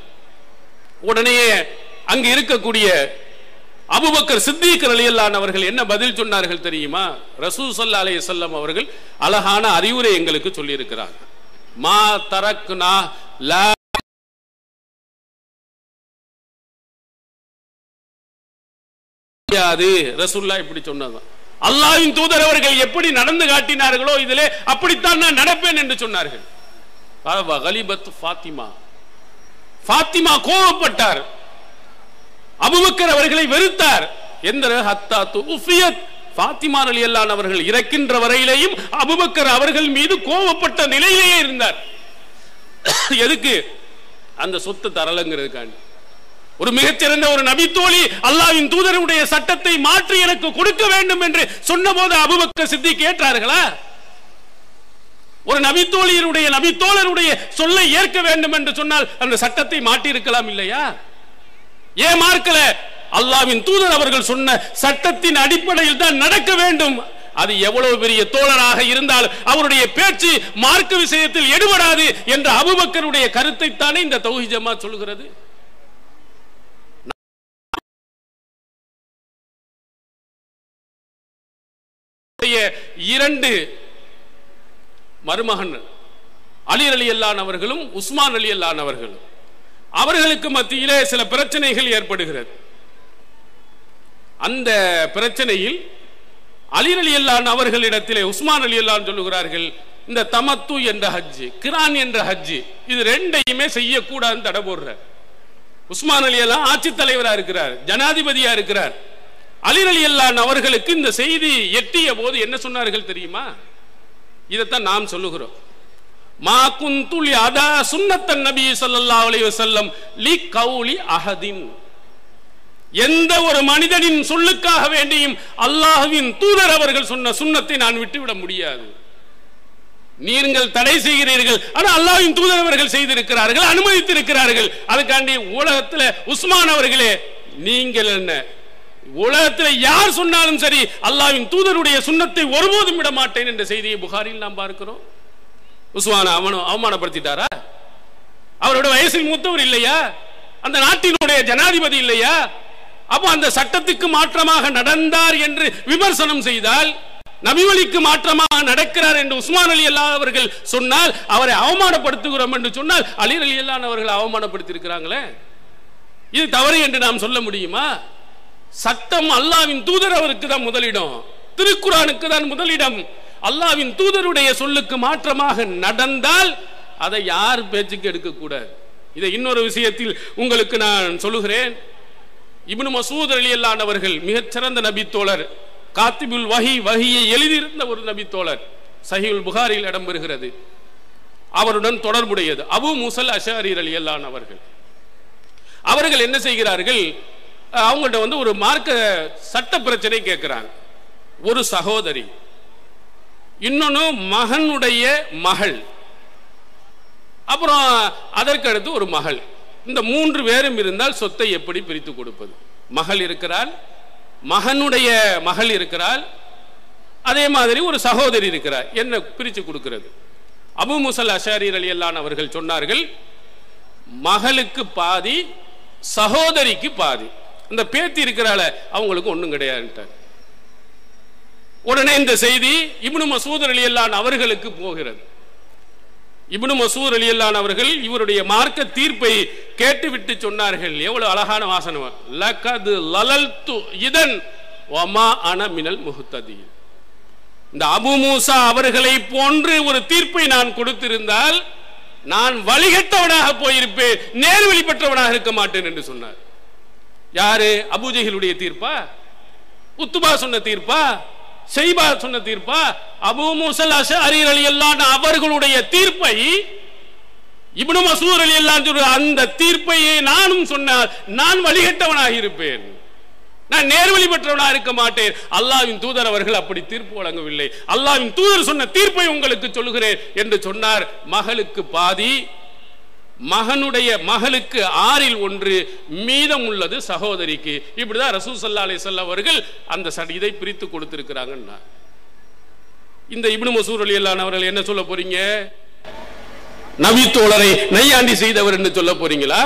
Speaker 1: உடனே அங்க இருக்கக்கூடிய அபூபக்கர் சித்திக் ரலியல்லாஹு அன்ஹு அவர்கள் என்ன பதில் சொன்னார்கள் தெரியுமா? ரசூல் ஸல்லல்லாஹு அலைஹி வஸல்லம் அவர்கள் அழகான அறிவுரை எங்களுக்கு சொல்லி இருக்கிறார். மா தரக்னா லா ரசூலுல்லாஹ் இப்படி சொன்னது. அல்லாஹ்வின் தூதர் அவர்கள் எப்படி நடந்து காட்டினார்களோ இதிலே அப்படித்தான் நான் நடப்பேன் என்று சொன்னார்கள். ஃபாத்திமா கோபப்பட்டார், அபூபக்கர் அவர்களை வெறுத்தார். ஃபாத்திமா ரலியல்லாஹு அன்ஹா அவர்கள் இறக்கின்ற வரையிலேயும் அபூபக்கர் அவர்கள் மீது கோபப்பட்ட நிலையிலேயே இருந்தார். எதுக்கு? அந்த சொத்து தரலங்கிறதுக்காண்டி. ஒரு மிகச்சிறந்த ஒரு நபி தோழி அல்லாஹ்வின் தூதருடைய சட்டத்தை மாற்றி எனக்கு கொடுக்க வேண்டும் என்று சொன்னபோது அபூபக்கர் சித்திக் கேட்டார்களா? ஒரு நபி தோழருடைய சொல்லை ஏற்க வேண்டும் என்று சொன்னால் அந்த சட்டத்தை மாற்றி இருக்கலாம் இல்லையா? ஏன் மார்க்கல? அல்லாஹ்வின் தூதர் அவர்கள் சொன்ன சட்டத்தின் அடிப்படையில் தான் நடக்க வேண்டும். அது எவ்வளவு பெரிய தோழராக இருந்தால் அவருடைய பேச்சு மார்க்க விஷயத்தில் எடுபடாது என்ற அபூபக்கருடைய கருத்தை தானே இந்த தௌஹீத் ஜமாத் சொல்கிறது. இரண்டு மருமகன் அலி ரலியல்லாஹு அன்ஹு அவர்களும் உஸ்மான் ரலியல்லாஹு அன்ஹு அவர்களும், அவர்களுக்கு மத்தியிலே சில பிரச்சனைகள் ஏற்படுகிறது. அந்த பிரச்சனையில் அலி ரலியல்லாஹு அன்ஹு அவர்களிடத்திலே உஸ்மான் ரலியல்லாஹு அன்ஹு சொல்லுகிறார்கள், இந்த தமத்து என்ற ஹஜ், கிரான் என்ற ஹஜ், இது ரெண்டையுமே செய்யக்கூடாதுன்னு தடை போடுறார். உஸ்மான் ரலியல்லாஹு அன்ஹு ஆட்சி தலைவரா இருக்கிறார், ஜனாதிபதியா இருக்கிறார். அலி ரலியல்லாஹு அன்ஹு அவர்களுக்கு இந்த செய்தி எட்டிய போது என்ன சொன்னார்கள் தெரியுமா? இதைத்தான் நாம் சொல்லுகிறோம். மா குந்து லிஅதா சுன்னத்தன் நபி ஸல்லல்லாஹு அலைஹி வஸல்லம் லி கௌலி அஹதின். எந்த ஒரு மனிதனின் சொல்லுக்காக வேண்டியும் அல்லாஹ்வின் தூதர் அவர்கள் சொன்ன சுன்னத்தை நான் விட்டுவிட முடியாது. நீங்கள் தடை செய்கிறீர்கள், ஆனால் அல்லாஹ்வின் தூதர் அவர்கள் செய்திருக்கிறார்கள், அனுமதித்திருக்கிறார்கள். அதுக்காண்டி உலகத்தில் உஸ்மான் அவர்களே, நீங்கள் என்ன, உலகத்தில் யார் சொன்னாலும் சரி அல்லாஹ்வின் தூதருடைய சுன்னத்தை ஒருபோதும் விட மாட்டேன் என்ற செய்தியை புகாரில் நாம் பார்க்கிறோம்.
Speaker 2: உஸ்மானை அவமானப்படுத்திட்டாரா? அவரோட வயசில் மூத்தவர் இல்லையா? அந்த நாட்டினுடைய ஜனாதிபதி இல்லையா? அப்போ அந்த சட்டத்துக்கு மாற்றமாக நடந்தார் என்று விமர்சனம் செய்தால், நபிவழிக்கு மாற்றமாக நடக்கிறார் என்று உஸ்மான் அலி அல்லாஹ் அவர்கள் சொன்னால், அவரை அவமானப்படுத்துகிறோம் என்று சொன்னால், அலி அலி அல்லாஹ் அவர்கள் அவமானப்படுத்தி இருக்கிறாங்களே, இது தவறு என்று நாம் சொல்ல முடியுமா? சட்டம் அல்லாஹ்வின் தூதர் அவருக்கு தான் முதலிடம், திருக்குர்ஆனுக்கு தான் முதலிடம். அல்லாஹ்வின் தூதருடைய சொல்லுக்கு மாற்றமாக நடந்தால் அதை யார் பேச்சுக்கு எடுக்கக்கூடாது. இதை இன்னொரு விஷயத்தில் உங்களுக்கு நான் சொல்லுகிறேன். இப்னு மஸ்ஊத் ரலியல்லாஹு அவர்கள் மிகச்சிறந்த நபி தோழர், காத்திபுல் வஹியை எழுதியிருந்த ஒரு நபி தோழர், சஹீஹுல் புகாரியில் இடம்பெறுகிறது. அவருடன் தொடர்புடையது அபூ மூஸல் அஷஅரி ரலியல்லாஹு அவர்கள் என்ன செய்கிறார்கள், அவங்கள்ட்ட ஒரு மார்க்க சட்ட பிரச்சனை கேட்கிறாங்க. ஒரு சகோதரி, இன்னொன்னு மகனுடைய மகள், அப்புறம் அதற்கு அடுத்து ஒரு மகள். இந்த 3 பேரும் இருந்தால் சொத்தை எப்படி பிரித்து கொடுப்பது? மகள் இருக்கிறாள், மகனுடைய மகள் இருக்கிறாள், அதே மாதிரி ஒரு சகோதரி இருக்கிறார், என்ன பிரித்து கொடுக்கிறது? அபூ மூஸல் அஷஅரி ரலியல்லாஹு அவர்கள் சொன்னார்கள், மகளுக்கு பாதி, சகோதரிக்கு பாதி. அந்த பேத்தி இருக்கிறாள அவங்களுக்கு ஒண்ணும் கிடையாது. உடனே இந்த செய்தி இப்னு மஸ்ஊத் ரலியல்லாஹு அவர்களுக்கு போகிறது. இப்னு மஸ்ஊத் ரலியல்லாஹு அவர்கள் இவருடைய மார்க்க தீர்ப்பை கேட்டுவிட்டு சொன்னார்கள், எவ்வளவு அழகான வாசனம், லகத் லலல்து இதன் வமா அன மினல் முஹ்ததீன். இந்த அபூ மூஸா அவர்களை போன்று ஒரு தீர்ப்பை நான் கொடுத்திருந்தால் நான் வழிகட்டவனாக போயிருப்பேன், நேர்வழி பெற்றவனாக இருக்க மாட்டேன் என்று சொன்னார். யாரு? அபூஜஹலுடைய தீர்ப்பா? உத்பா சொன்ன தீர்ப்பா? ஷைபா சொன்ன தீர்ப்பா? அபூ மூஸல் அஷஅரி ரலியல்லாஹு அவர்களுடைய தீர்ப்பை இப்னு மஸ்ஊத் ரலியல்லாஹு அந்த தீர்ப்பை நானும் சொன்னால் நான் வழிகட்டவனாக இருப்பேன், நான் நேர்வழி பெற்றவனாக இருக்க மாட்டேன். அல்லாஹ்வின் தூதர் அவர்கள் அப்படி தீர்ப்பு வழங்கவில்லை. அல்லாஹ்வின் தூதர் சொன்ன தீர்ப்பை உங்களுக்கு சொல்லுகிறேன் என்று சொன்னார். மகளுக்கு பாதி, மகனுடைய மகளுக்கு 1/6 மீதம் உள்ளது சகோதரிக்கு. இப்படிதான் ரசூல் ஸல்லல்லாஹு அலைஹி வஸல்லம் அவர்கள் அந்த இதை பிரித்து கொடுத்திருக்கிறாங்க. இந்த இப்னு மஸ்ஊத் ரலியல்லாஹு அவர்கள் என்ன சொல்ல போறீங்க? நபி தோழரை நையாண்டி செய்தவர் என்று சொல்ல போறீங்களா?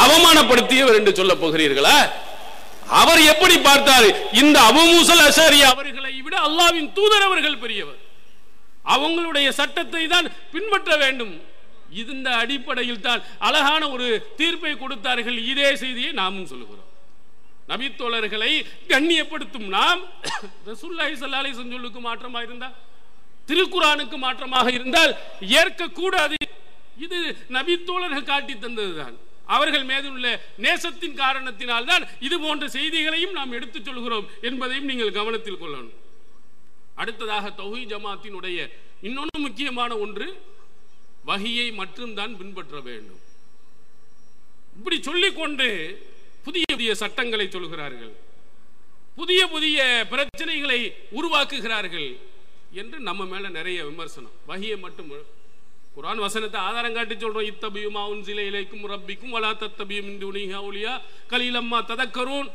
Speaker 2: அவமானப்படுத்தியவர் என்று சொல்ல போகிறீர்களா? அவர் எப்படி பார்த்தார்? இந்த அபூ மூஸல் அஷஅரி அவர்களை விட அல்லாஹ்வின் தூதர் அவர்கள் பெரியவர், அவங்களுடைய சட்டத்தை தான் பின்பற்ற வேண்டும். இந்த அடிப்படையில் தான் அழகான ஒரு தீர்ப்பை கொடுத்தார்கள். இதே செய்தியை நாமும் சொல்லுகிறோம். நபி தோழர்களை கண்ணியப்படுத்தும் நாம் ரசூலுல்லாஹி ஸல்லல்லாஹு அலைஹி வஸல்லம் சொல்லுக்கு மாற்றமாக இருந்தால், திருக்குர்ஆனுக்கு மாற்றமாக இருந்தால் ஏற்கக்கூடாது. இது நபி தோழர்கள் காட்டி தந்ததுதான். அவர்கள் மீது உள்ள நேசத்தின் காரணத்தினால் தான் இது போன்ற செய்திகளையும் நாம் எடுத்துச் சொல்கிறோம் என்பதையும் நீங்கள் கவனத்தில் கொள்ளணும். அடுத்ததாக தௌஹீத் ஜமாத்தினுடைய இன்னொன்று முக்கியமான ஒன்று, வஹியை மட்டும்தான் பின்பற்ற வேண்டும். இப்படி சொல்லிக்கொண்டு புதிய புதிய சட்டங்களை சொல்கிறார்கள், புதிய புதிய பிரச்சனைகளை உருவாக்குகிறார்கள் என்று நம்ம மேல நிறைய விமர்சனம். வஹியை மட்டும், குர்ஆன் வசனத்தை ஆதாரம் காட்டி சொல்றோம், இத்தபியு மா உன்ஸில இலைக்கும் ரப்பிக்கும் வலா தத்தபியு மின் துனிஹி அவுலியா கலீலம் மா ததக்கரூன்.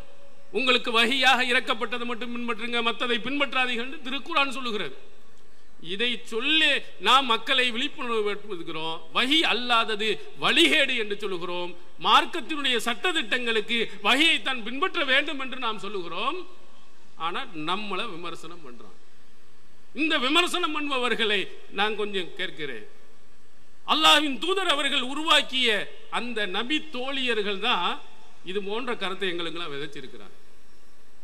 Speaker 2: உங்களுக்கு வஹியாக இறக்கப்பட்டதை மட்டும் பின்பற்றுங்க, மற்றதை பின்பற்றாதீர்கள் என்று திருக்குர்ஆன் சொல்லுகிறது. இதை சொல்லி நாம் மக்களை விழிப்புணர்வு ஏற்படுத்துகிறோம். வஹி அல்லாதது வழிகேடு என்று சொல்லுகிறோம். மார்க்கத்தினுடைய சட்ட திட்டங்களுக்கு வஹியை தான் பின்பற்ற வேண்டும் என்று நாம் சொல்லுகிறோம். ஆனால் நம்மளை விமர்சனம் பண்றோம். இந்த விமர்சனம் பண்ணுபவர்களை நான் கொஞ்சம் கேட்கிறேன். அல்லாஹ்வின் தூதர் அவர்கள் உருவாக்கிய அந்த நபி தோழியர்கள் தான் இது போன்ற கருத்தை எங்களுக்கெல்லாம் விதைச்சிருக்கிறார்.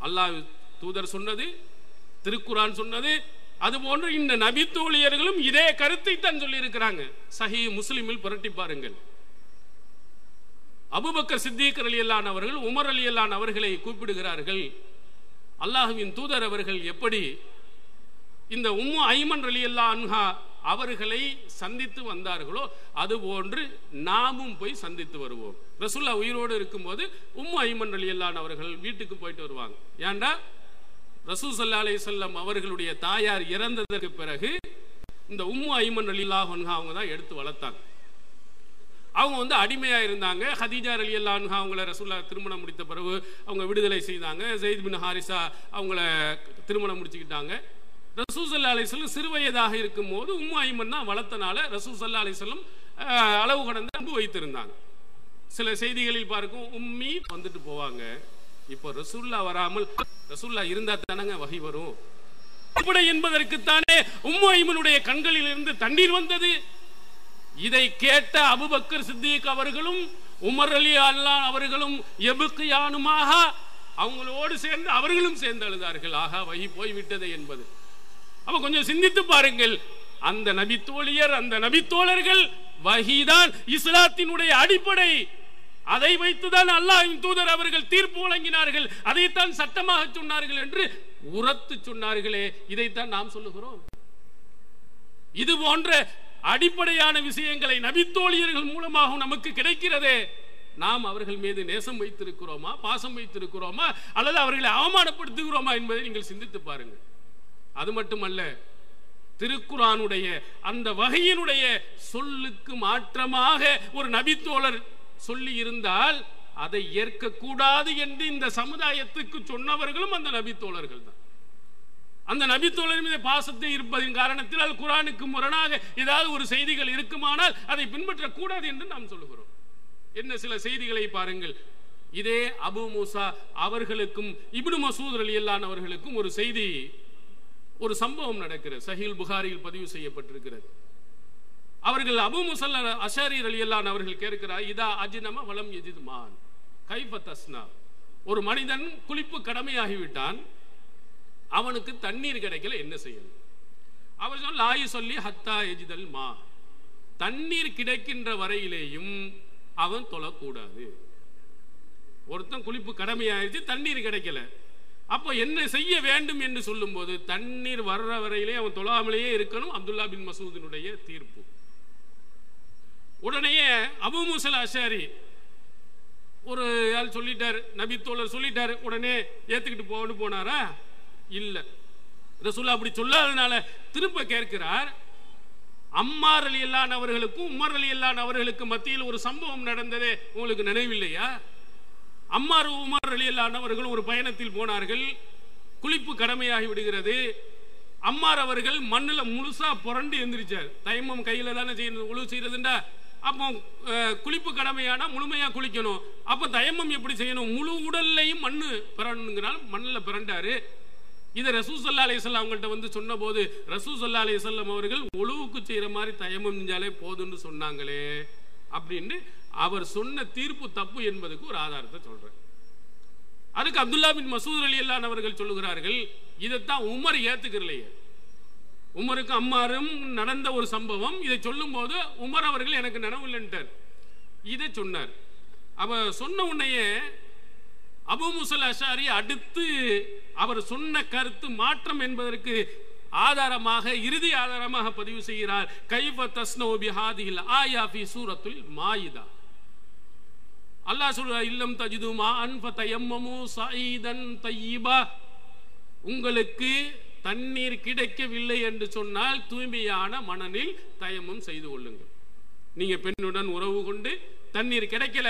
Speaker 2: அல்லாஹ் தூதர் சொன்னது, திருக்குர்ஆன் சொன்னது, அதுபோன்று இந்த நபி தோழியர்களும் இதே கருத்தை தான் சொல்லி இருக்கிறாங்க. சஹீஹ் முஸ்லிமில் புரட்டி பாருங்கள். அபூபக்கர் சித்திக் ரலியல்லாஹு அவர்கள் உமர் ரலியல்லாஹு அவர்களை கூப்பிடுகிறார்கள். அல்லாஹ்வின் தூதர் அவர்கள் எப்படி இந்த உம்மு ஐமன் ரலியல்லாஹு அன்ஹா அவர்களை சந்தித்து வந்தார்களோ அதுபோன்று நாமும் போய் சந்தித்து வருவோம். ரசூலுல்லாஹ் உயிரோடு இருக்கும்போது உம்மு ஐமன் ரலியல்லாஹு அவர்கள் வீட்டுக்கு போயிட்டு வருவாங்க. ஏன்டா ரசூல் ஸல்லல்லாஹு அலைஹி வஸல்லம் அவர்களுடைய தாயார் இறந்ததற்கு பிறகு இந்த உம்மு ஐமன் ரலியல்லாஹு அன்ஹா அவங்க தான் எடுத்து வளர்த்தாங்க. அவங்க அடிமையா இருந்தாங்க. ஹதீஜா ரலியல்லாஹு அன்ஹா அவங்கள ரசூலுல்லாஹ் திருமணம் முடித்த பிறகு அவங்க விடுதலை செய்தாங்க. ஸைத் பின் ஹாரிஸா அவங்கள திருமணம் முடிச்சுக்கிட்டாங்க. ரசூல் ஸல்லல்லாஹு அலைஹி வஸல்லம் சிறுவயதாக இருக்கும் போது உம்மு ஐமன் தான் வளர்த்தனால ரசூல் ஸல்லல்லாஹு அலைஹி வஸல்லம் அளவு கடந்த அன்பு வைத்திருந்தாங்க. சில செய்திகளில் பார்க்கும் உம்மி வந்துட்டு போவாங்க. இப்போ ரசூல்லா வராமல் ரசூல்லா இருந்தா தானங்க வஹி வரும் என்பதற்குத்தானே உம்மு ஐமனுடைய கண்களில் இருந்து தண்ணீர் வந்தது. இதை கேட்ட அபூபக்கர் சித்திக் அவர்களும் உமர் ரலியல்லாஹு அவர்களும் எபுக்கியானுமாக அவங்களோடு சேர்ந்து அவர்களும் சேர்ந்து அழுதார்கள். ஆகா வஹி போய்விட்டது என்பது. அப்ப கொஞ்சம் சிந்தித்து பாருங்கள். அந்த நபி தோழியர் அந்த நபி தோழர்கள் வஹீதான் இஸ்லாத்தினுடைய அடிப்படை. அதை வைத்துதான் அல்லாஹ்வின் தூதர் அவர்கள் தீர்ப்பு வழங்கினார்கள். அதைத்தான் சட்டமாக சொன்னார்கள் என்று உரத்து சொன்னார்களே. இதைத்தான் நாம் சொல்லுகிறோம். இது போன்ற அடிப்படையான விஷயங்களை நபித்தோழியர்கள் மூலமாக நமக்கு கிடைக்கிறதே. நாம் அவர்கள் மீது நேசம் வைத்திருக்கிறோமா, பாசம் வைத்திருக்கிறோமா, அல்லது அவர்களை அவமானப்படுத்துகிறோமா என்பதை நீங்கள் சிந்தித்து பாருங்கள். அது மட்டுமல்ல, திருக்குர்ஆனுடைய அந்த வகையினுடைய சொல்லுக்கு மாற்றமாக ஒரு நபித்தோழர் சொல்லி இருந்தால் அதை ஏற்கக்கூடாது என்று இந்த சமுதாயத்துக்கு சொன்னவர்களும் அந்த நபித்தோழர்கள் தான். அந்த நபித்தோழர் மீது பாசத்தை இருப்பதின் காரணத்தில் குர்ஆனுக்கு முரணாக ஏதாவது ஒரு செய்திகள் இருக்குமானால் அதை பின்பற்றக்கூடாது என்று நாம் சொல்லுகிறோம். என்ன சில செய்திகளை பாருங்கள். இதே அபு மூசா அவர்களுக்கும் இப்னு மசூத் ரலியல்லாஹு அவர்களுக்கும் ஒரு செய்தி, ஒரு சம்பவம் நடக்கிறது. சஹீல் புகாரியில் பதிவு செய்யப்பட்டிருக்கிறது. அவர்கள் அபு மூசா அஷாரி ரலியல்லாஹு அவர்கள் கேட்கிறார், இதா அஜ்னம வலம் யஜித் மான் கைஃப தஸ்னா. ஒரு மனிதன் குளிப்பு கடமையாகிவிட்டான், அவனுக்கு தண்ணீர் கிடைக்கல, என்ன செய்யணும்? அவர் சொன்ன லாயி சொல்லி ஹத்தா யஜிதல் மா, தண்ணீர் கிடைக்கின்ற வரையிலேயும் அவன் தொழக்கூடாது. ஒருத்தன் குளிப்பு கடமையாயிருச்சு, தண்ணீர் கிடைக்கல, அப்போ என்ன செய்ய வேண்டும் என்று சொல்லும் போது தண்ணீர் வர்ற வரையிலே அவன் தொழாமலேயே இருக்கணும். அப்துல்லா பின் மசூதினுடைய தீர்ப்பு. உடனே அபு மூசா அஷாரி ஒரு ஆள் சொல்லிட்டார், நபி தோழர் சொல்லிட்டார், உடனே ஏத்துக்கிட்டு போன்னு போனாரா? இல்ல. ரசூலுல்லாஹ் அப்படி சொல்லாதனால திரும்ப கேட்கிறார். அம்மார் ரலியல்லாஹு அவர்களுக்கும் உமர் ரலியல்லாஹு அவர்களுக்கு மத்தியில் ஒரு சம்பவம் நடந்ததே உங்களுக்கு நினைவில்லையா? அம்மார் உமர் ரலியல்லாஹு அவர்கள் ஒரு பயணத்தில் போனார்கள், குளிப்பு கடமையாகி விடுகிறது. அம்மார் அவர்கள் மண்ணில் முழுசா புரண்டு எந்திரிச்சார். தயமம் கையில தானே செய்யணும், உழு செய்யறதுண்டா. அப்போ குளிப்பு கடமையானா முழுமையா குளிக்கணும். அப்ப தயமம் எப்படி செய்யணும்? முழு உடல்லையும் மண்ணு பிறண்டுங்கிறால் மண்ணில் பிறண்டாரு. இதை ரசூல் ஸல்லல்லாஹு அலைஹி வஸல்லம் அவங்கள்ட்ட வந்து சொன்ன போது ரசூல் ஸல்லல்லாஹு அலைஹி வஸல்லம் அவர்கள் உழுவுக்கு செய்யற மாதிரி தயமம் செஞ்சாலே போதுன்னு சொன்னாங்களே அப்படின்னு அவர் சொன்ன தீர்ப்பு தப்பு என்பதுக்கு ஒரு ஆதாரத்தை சொல்றேன். அதுக்கு அப்துல்லா பின் மசூத் ரலியல்லாஹு அவர்கள் சொல்லுகிறார்கள், இதைத்தான் உமர் ஏத்துக்கலையே. உமருக்கு அம்மாரும் நடந்த ஒரு சம்பவம், இதை சொல்லும் போது உமர் அவர்கள் எனக்கு நினைவில்லைன்ட்டார். இதை சொன்னார். அவ சொன்ன உடனே அபு மூசா அஷாரி அடுத்து அவர் சொன்ன கருத்து மாற்றம் என்பதற்கு ஆதாரமாக இறுதி ஆதாரமாக பதிவு செய்கிறார். கைஃப தஸ்னு பிஹாதிஹில் ஆயா ஃபீ சூரத்துல் மாயிதா. அல்லாஹ் சொல்றா, இல்லம் தஜிது மாஅன் ஃபதயம்மமு ஸஈதன் தய்யிபா. உங்களுக்கு தண்ணீர் கிடைக்கவில்லை என்று சொன்னால் தூய்மையான மணலில் தயம்மம் செய்து கொள்ளுங்கள். நீங்க பெண்ணுடன் உறவு கொண்டு தண்ணீர் கிடைக்கல,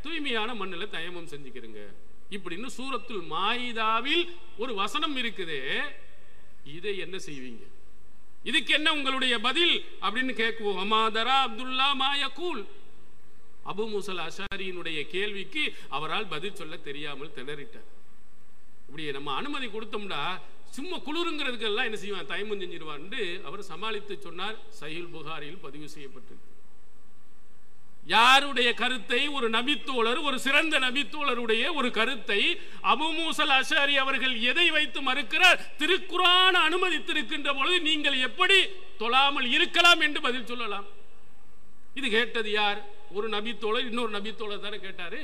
Speaker 2: தூய்மையான மண்ணில் தயம்மம் செஞ்சுக்கிறீங்க இப்படின்னு சூரத்துல் மாயிதாவில் ஒரு வசனம் இருக்குது. இதை என்ன செய்வீங்க? இதுக்கு என்ன உங்களுடைய பதில் அப்படின்னு கேட்குவோம். அமாதரா அப்துல்லா மாயகூல். அபு மூசா அஷாரியினுடைய கேள்விக்கு அவரால் பதில் சொல்ல தெரியாமல் திணறிட்டார். இப்படியே நம்ம அனுமதி கொடுத்தோம்னா சும்மா குளிருங்கிறதுக்கு எல்லாம் என்ன செய்வான், தயமம் செஞ்சிருவான்னு அவர் சமாளித்து சொன்னார். சஹீல் புகாரியில் பதிவு செய்யப்பட்டிருக்கு. யாருடைய கருத்தை ஒரு நபித்தோழர், ஒரு சிறந்த நபித்தோழருடைய ஒரு கருத்தை அபு மூசா அஷாரி அவர்கள் எதை வைத்து மறுக்கிறார்? திருக்குர்ஆன் அனுமதித்திருக்கின்ற பொழுது நீங்கள் எப்படி தொழாமல் இருக்கலாம் என்று பதில் சொல்லலாம். இது கேட்டது யார்? ஒரு நபித்தோழர் இன்னொரு நபித்தோழர் தானே கேட்டாரு.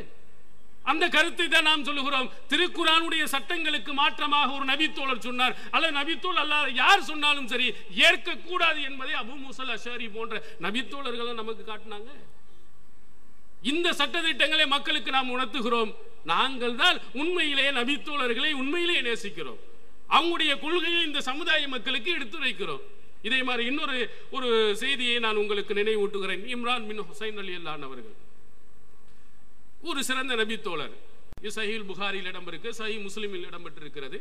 Speaker 2: அந்த கருத்தை தான் நாம் சொல்லுகிறோம். திருக்குர்ஆனுடைய சட்டங்களுக்கு மாற்றமாக ஒரு நபித்தோழர் சொன்னார், அல்ல நபித்தோழர் அல்லாத யார் சொன்னாலும் சரி ஏற்கக்கூடாது என்பதை அபு மூசா அஷாரி போன்ற நபித்தோழர்கள் நமக்கு காட்டினாங்க. இந்த சட்டத்திட்டங்களை மக்களுக்கு நாம் உணர்த்துகிறோம். நாங்கள் தான் உண்மையிலேயே நபித்தோழர்களை உண்மையிலேயே நேசிக்கிறோம். அவங்களுடைய கொள்கையை இந்த சமுதாய மக்களுக்கு எடுத்துரைக்கிறோம். இதே மாதிரி இன்னொரு செய்தியை நான் உங்களுக்கு நினைவூட்டுகிறேன். இம்ரான் பின் ஹுசைன் ரலியல்லாஹு அவர்கள் ஒரு சிறந்த நபித்தோழர். சஹீல் புகாரியில் இடம்பெற்று, சஹீஹ் முஸ்லிமில் இடம்பெற்றிருக்கிறது.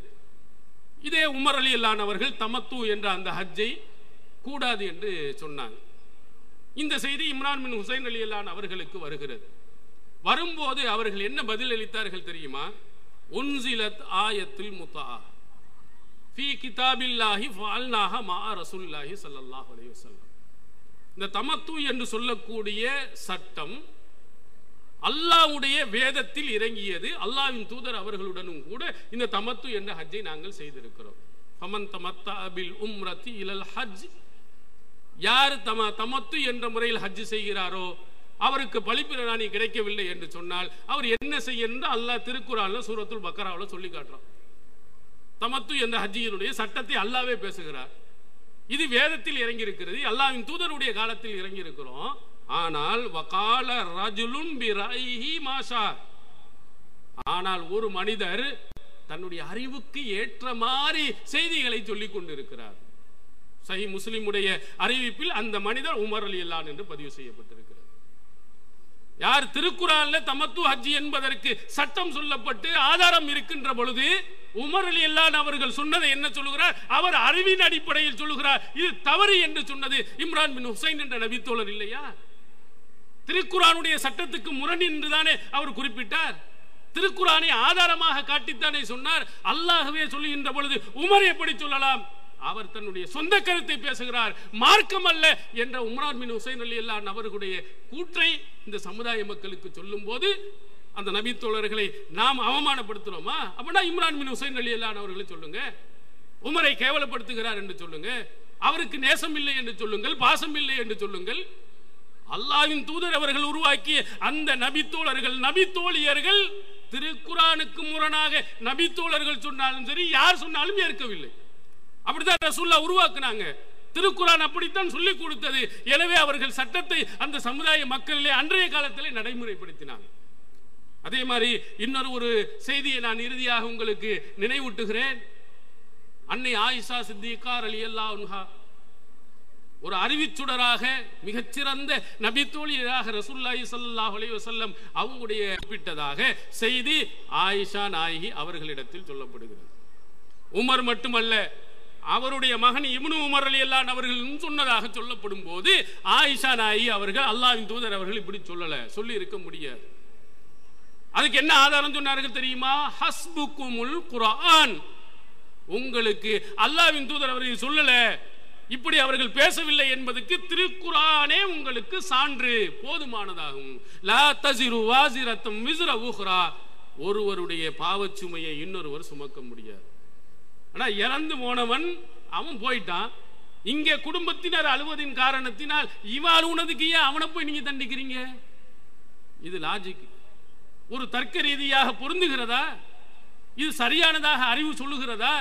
Speaker 2: இதே உமர் ரலியல்லாஹு அவர்கள் தமத்து என்ற அந்த ஹஜ்ஜை கூடாது என்று சொன்னாங்க. இந்த செய்தி இம்ரான் பின் ஹுசைன் ரலியல்லாஹு அவர்களுக்கு வருகிறது. வரும்போது அவர்கள் என்ன பதில் அளித்தார்கள் தெரியுமா? உன்சிலத் ஆயத்துல் முத்தா ஃபீ கிதாபில்லாஹி ஃபஅல்னாஹ மா ரசூலுல்லாஹி ஸல்லல்லாஹு அலைஹி வஸல்லம். இந்த தமத்து என்று சொல்லக்கூடிய சட்டம் அல்லாஹ்வுடைய வேதத்தில் இறங்கியது. அல்லாஹ்வின் தூதர் அவர்களுடனும் கூட இந்த தமத்து என்ற ஹஜ்ஜை நாங்கள் செய்திருக்கிறோம். ஃபமன் தமத்தா பில் உம்ரதி இலல் ஹஜ், யார் தமத்து என்ற முறையில் ஹஜ் செய்கிறாரோ அவருக்கு பலிப்பிரதானி கிடைக்கவில்லை என்று சொன்னால் அவர் என்ன செய்ய என்று அல்லாஹ் திருக்குர்ஆன்ல சூரத்துல் பக்கராவில் சொல்லி காட்டுறான். தமத்து என்ற ஹஜ்ஜினுடைய சட்டத்தை அல்லாஹ்வே பேசுகிறார். இது வேதத்தில் இறங்கி இருக்கிறது, அல்லாஹ்வின் தூதருடைய காலத்தில் இறங்கி இருக்கிறோம். ஆனால் வகால ரஜுலுன் பிரைஹி மாஷா, ஆனால் ஒரு மனிதர் தன்னுடைய அறிவுக்கு ஏற்ற மாதிரி செய்திகளை சொல்லிக் கொண்டிருக்கிறார். சஹீஹ் முஸ்லிமுடைய அறிவிப்பில் அந்த மனிதர் உமர் ரலியல்லாஹு என்று பதிவு செய்யப்பட்டிருக்கிறது. யார் திருக்குர்ஆன்ல தமத்து ஹஜ் என்பதற்கு சட்டம் சொல்லப்பட்டு ஆதாரம் இருக்கின்ற பொழுது உமர் ரலியல்லாஹு அவர்கள் சொன்னதை என்ன சொல்லுகிறார்? அவர் அறிவின் அடிப்படையில் சொல்லுகிறார். இது தவறு என்று சொன்னது இம்ரான் பின் ஹுசைன் என்ற நபித்தோழர் இல்லையா? திருக்குர்ஆனுடைய சட்டத்துக்கு முரண் என்றுதானே அவர் குறிப்பிட்டார். திருக்குர்ஆனை ஆதாரமாக காட்டித்தானே சொன்னார். அல்லாஹ்வே சொல்லுகின்ற பொழுது உமர் எப்படி சொல்லலாம்? அவர் தன்னுடைய சொந்த கருத்தை பேசுகிறார், மார்க்கம் அல்ல என்ற இம்ரான் பின் ஹுசைன் ரலியல்லாஹு அவர்களுடைய கூற்றை இந்த சமுதாய மக்களுக்கு சொல்லும் போது அந்த நபி தோழர்களை நாம் அவமானப்படுத்துறோமா? அப்படின்னா இம்ரான் பின் ஹுசைன் ரலியல்லாஹு அவர்களை சொல்லுங்க. உமரை கேவலப்படுத்துகிறார் என்று சொல்லுங்க, அவருக்கு நேசம் இல்லை என்று சொல்லுங்கள், பாசம் இல்லை என்று சொல்லுங்கள். அல்லாஹ்வின் தூதர் அவர்கள் உருவாக்கிய அந்த நபி தோழர்கள், நபி தோழியர்கள் திருக்குர்ஆனுக்கு முரணாக நபி தோழர்கள் சொன்னாலும் சரி, யார் சொன்னாலும் ஏற்கவில்லை. அப்படித்தான் ரசூலுல்லாஹ் உருவாக்குனாங்க. திருக்குர்ஆன் அப்படித்தான் சொல்லிக் கொடுத்தது. எனவே அவர்கள் சட்டத்தை அந்த சமுதாய மக்களிலே அன்றைய காலத்திலே நடைமுறைப்படுத்தினாங்க. அதே மாதிரி இன்னொரு ஒரு செய்தியை நான் இறுதியாக உங்களுக்கு நினைவூட்டுகிறேன். அன்னை ஆயிஷா சித்திகா ரலியல்லாஹு அன்ஹா ஒரு அறிவிச்சுடராக மிகச்சிறந்த நபி தோழியராக ரசூலுல்லாஹி ஸல்லல்லாஹு அலைஹி வஸல்லம் அவங்களுடைய குறிப்பிட்டதாக செய்தி ஆயிஷா நாயகி அவர்களிடத்தில் சொல்லப்படுகிறது. உமர் மட்டுமல்ல, அவருடைய மகன் இப்னு உமர் ரலியல்லாஹு அவர்கள் சொன்னதாக சொல்லப்படும் போது ஆயிஷா நாயகி அவர்கள் அல்லாஹ்வின் தூதர் அவர்கள் இப்படி சொல்லி இருக்க முடியாது. அதுக்கு என்ன ஆதாரம் சொன்னார்கள் தெரியுமா? ஹஸ்புக்குமுல் குர்ஆன், உங்களுக்கு அல்லாஹ்வின் தூதர் அவர்கள் சொல்லல, இப்படி அவர்கள் பேசவில்லை என்பதற்கு திருக்குர்ஆனே உங்களுக்கு சான்று போதுமானதாகும். லா தஸிரு வாஸிரத்தும் விஸ்ர உக்ரா, ஒருவருடைய பாவச்சுமையை இன்னொருவர் சுமக்க முடியாது. ஆனா இறந்து போனவன் அவன் போயிட்டான், இங்கே குடும்பத்தினர் அழுவதின் காரணத்தினால் இவன் அழுவுனதுக்கு ஏன் அவனை போய் நீங்க தண்டிக்கிறீங்க? இது லாஜிக், ஒரு தர்க்க ரீதியாக பொருந்துகிறதா? இது சரியானதாக அறிவு சொல்லுகிறதா?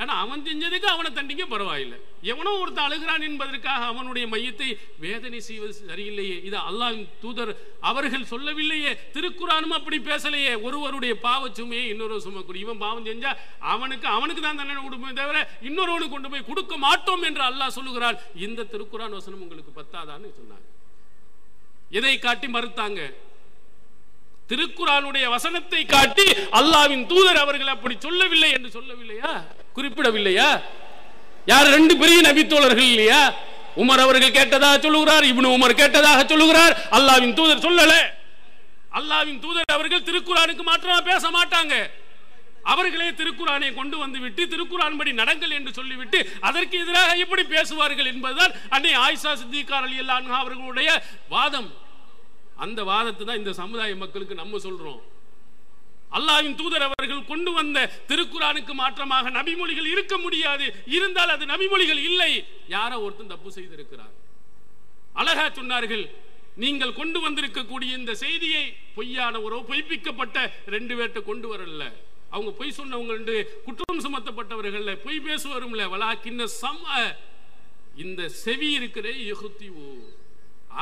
Speaker 2: ஏன்னா அவன் செஞ்சதுக்கு அவனை தண்டிக்க பரவாயில்லை, எவனோ ஒருத்தர் அழுகிறான் என்பதற்காக அவனுடைய மையத்தை வேதனை செய்வது சரியில்லையே. இது அல்லாஹ்வின் தூதர் அவர்கள் சொல்லவில்லையே, திருக்குர்ஆனும் அப்படி பேசலையே. ஒருவருடைய பாவச்சுமையை இன்னொரு சுமக்கூடிய, இவன் பாவம் செஞ்சா அவனுக்கு தான் தண்டனை கொடுப்போம் தவிர இன்னொருவனுக்கு கொண்டு போய் கொடுக்க மாட்டோம் என்று அல்லாஹ் சொல்லுகிறான். இந்த திருக்குர்ஆன் வசனம் உங்களுக்கு பத்தாதான்னு சொன்னாங்க. எதை காட்டி மறுத்தாங்க? திருக்குர்ஆனுடைய வசனத்தை காட்டி அல்லாஹ்வின் தூதர் அவர்கள் அப்படி சொல்லவில்லை என்று சொல்லவில்லையா, குறிப்பிடவில்லையா? யார்? ரெண்டு பெரிய நபி தோழர்கள் இல்லையா? உமர் அவர்கள் கேட்டதாக சொல்லுகிறார், இப்னு உமர் கேட்டதாக சொல்லுகிறார். அல்லாஹ்வின் தூதர் சொல்லல. அல்லாஹ்வின் தூதர் அவர்கள் திருக்குர்ஆனுக்கு மாற்றமா பேச மாட்டாங்க. அவர்களே திருக்குர்ஆனை கொண்டு வந்து விட்டு திருக்குர்ஆன் படி நடங்கள் என்று சொல்லிவிட்டு அதற்கு எதிராக எப்படி பேசுவார்கள் என்பதுதான் அன்னை ஆயிஷா சித்திகா ரலியல்லாஹு அன்ஹா அவர்களுடைய வாதம். அந்த வாதத்தை தான் இந்த சமுதாய மக்களுக்கு நம்ம சொல்றோம். அல்லாஹ்வின் தூதர் அவர்கள் கொண்டு வந்த திருக்குர்ஆனுக்கு மாற்றமாக நபிமொழிகள் இருக்க முடியாது, இருந்தால் அது நபிமொழிகள் இல்லை. யாரோ ஒருத்தன் தப்பு செய்திருக்கிறார். அழகா சொன்னார்கள், நீங்கள் கொண்டு வந்திருக்கக்கூடிய இந்த செய்தியை பொய்யானவரோ பொய்ப்பிக்கப்பட்ட ரெண்டு பேர்ட்ட கொண்டு வரல, அவங்க பொய் சொன்னவங்க ரெண்டு குற்றம் சுமத்தப்பட்டவர்கள், பொய் பேசுவரும்ல. வலாக்கின்ன சம, இந்த செவி இருக்கிற யுஹ்திவு,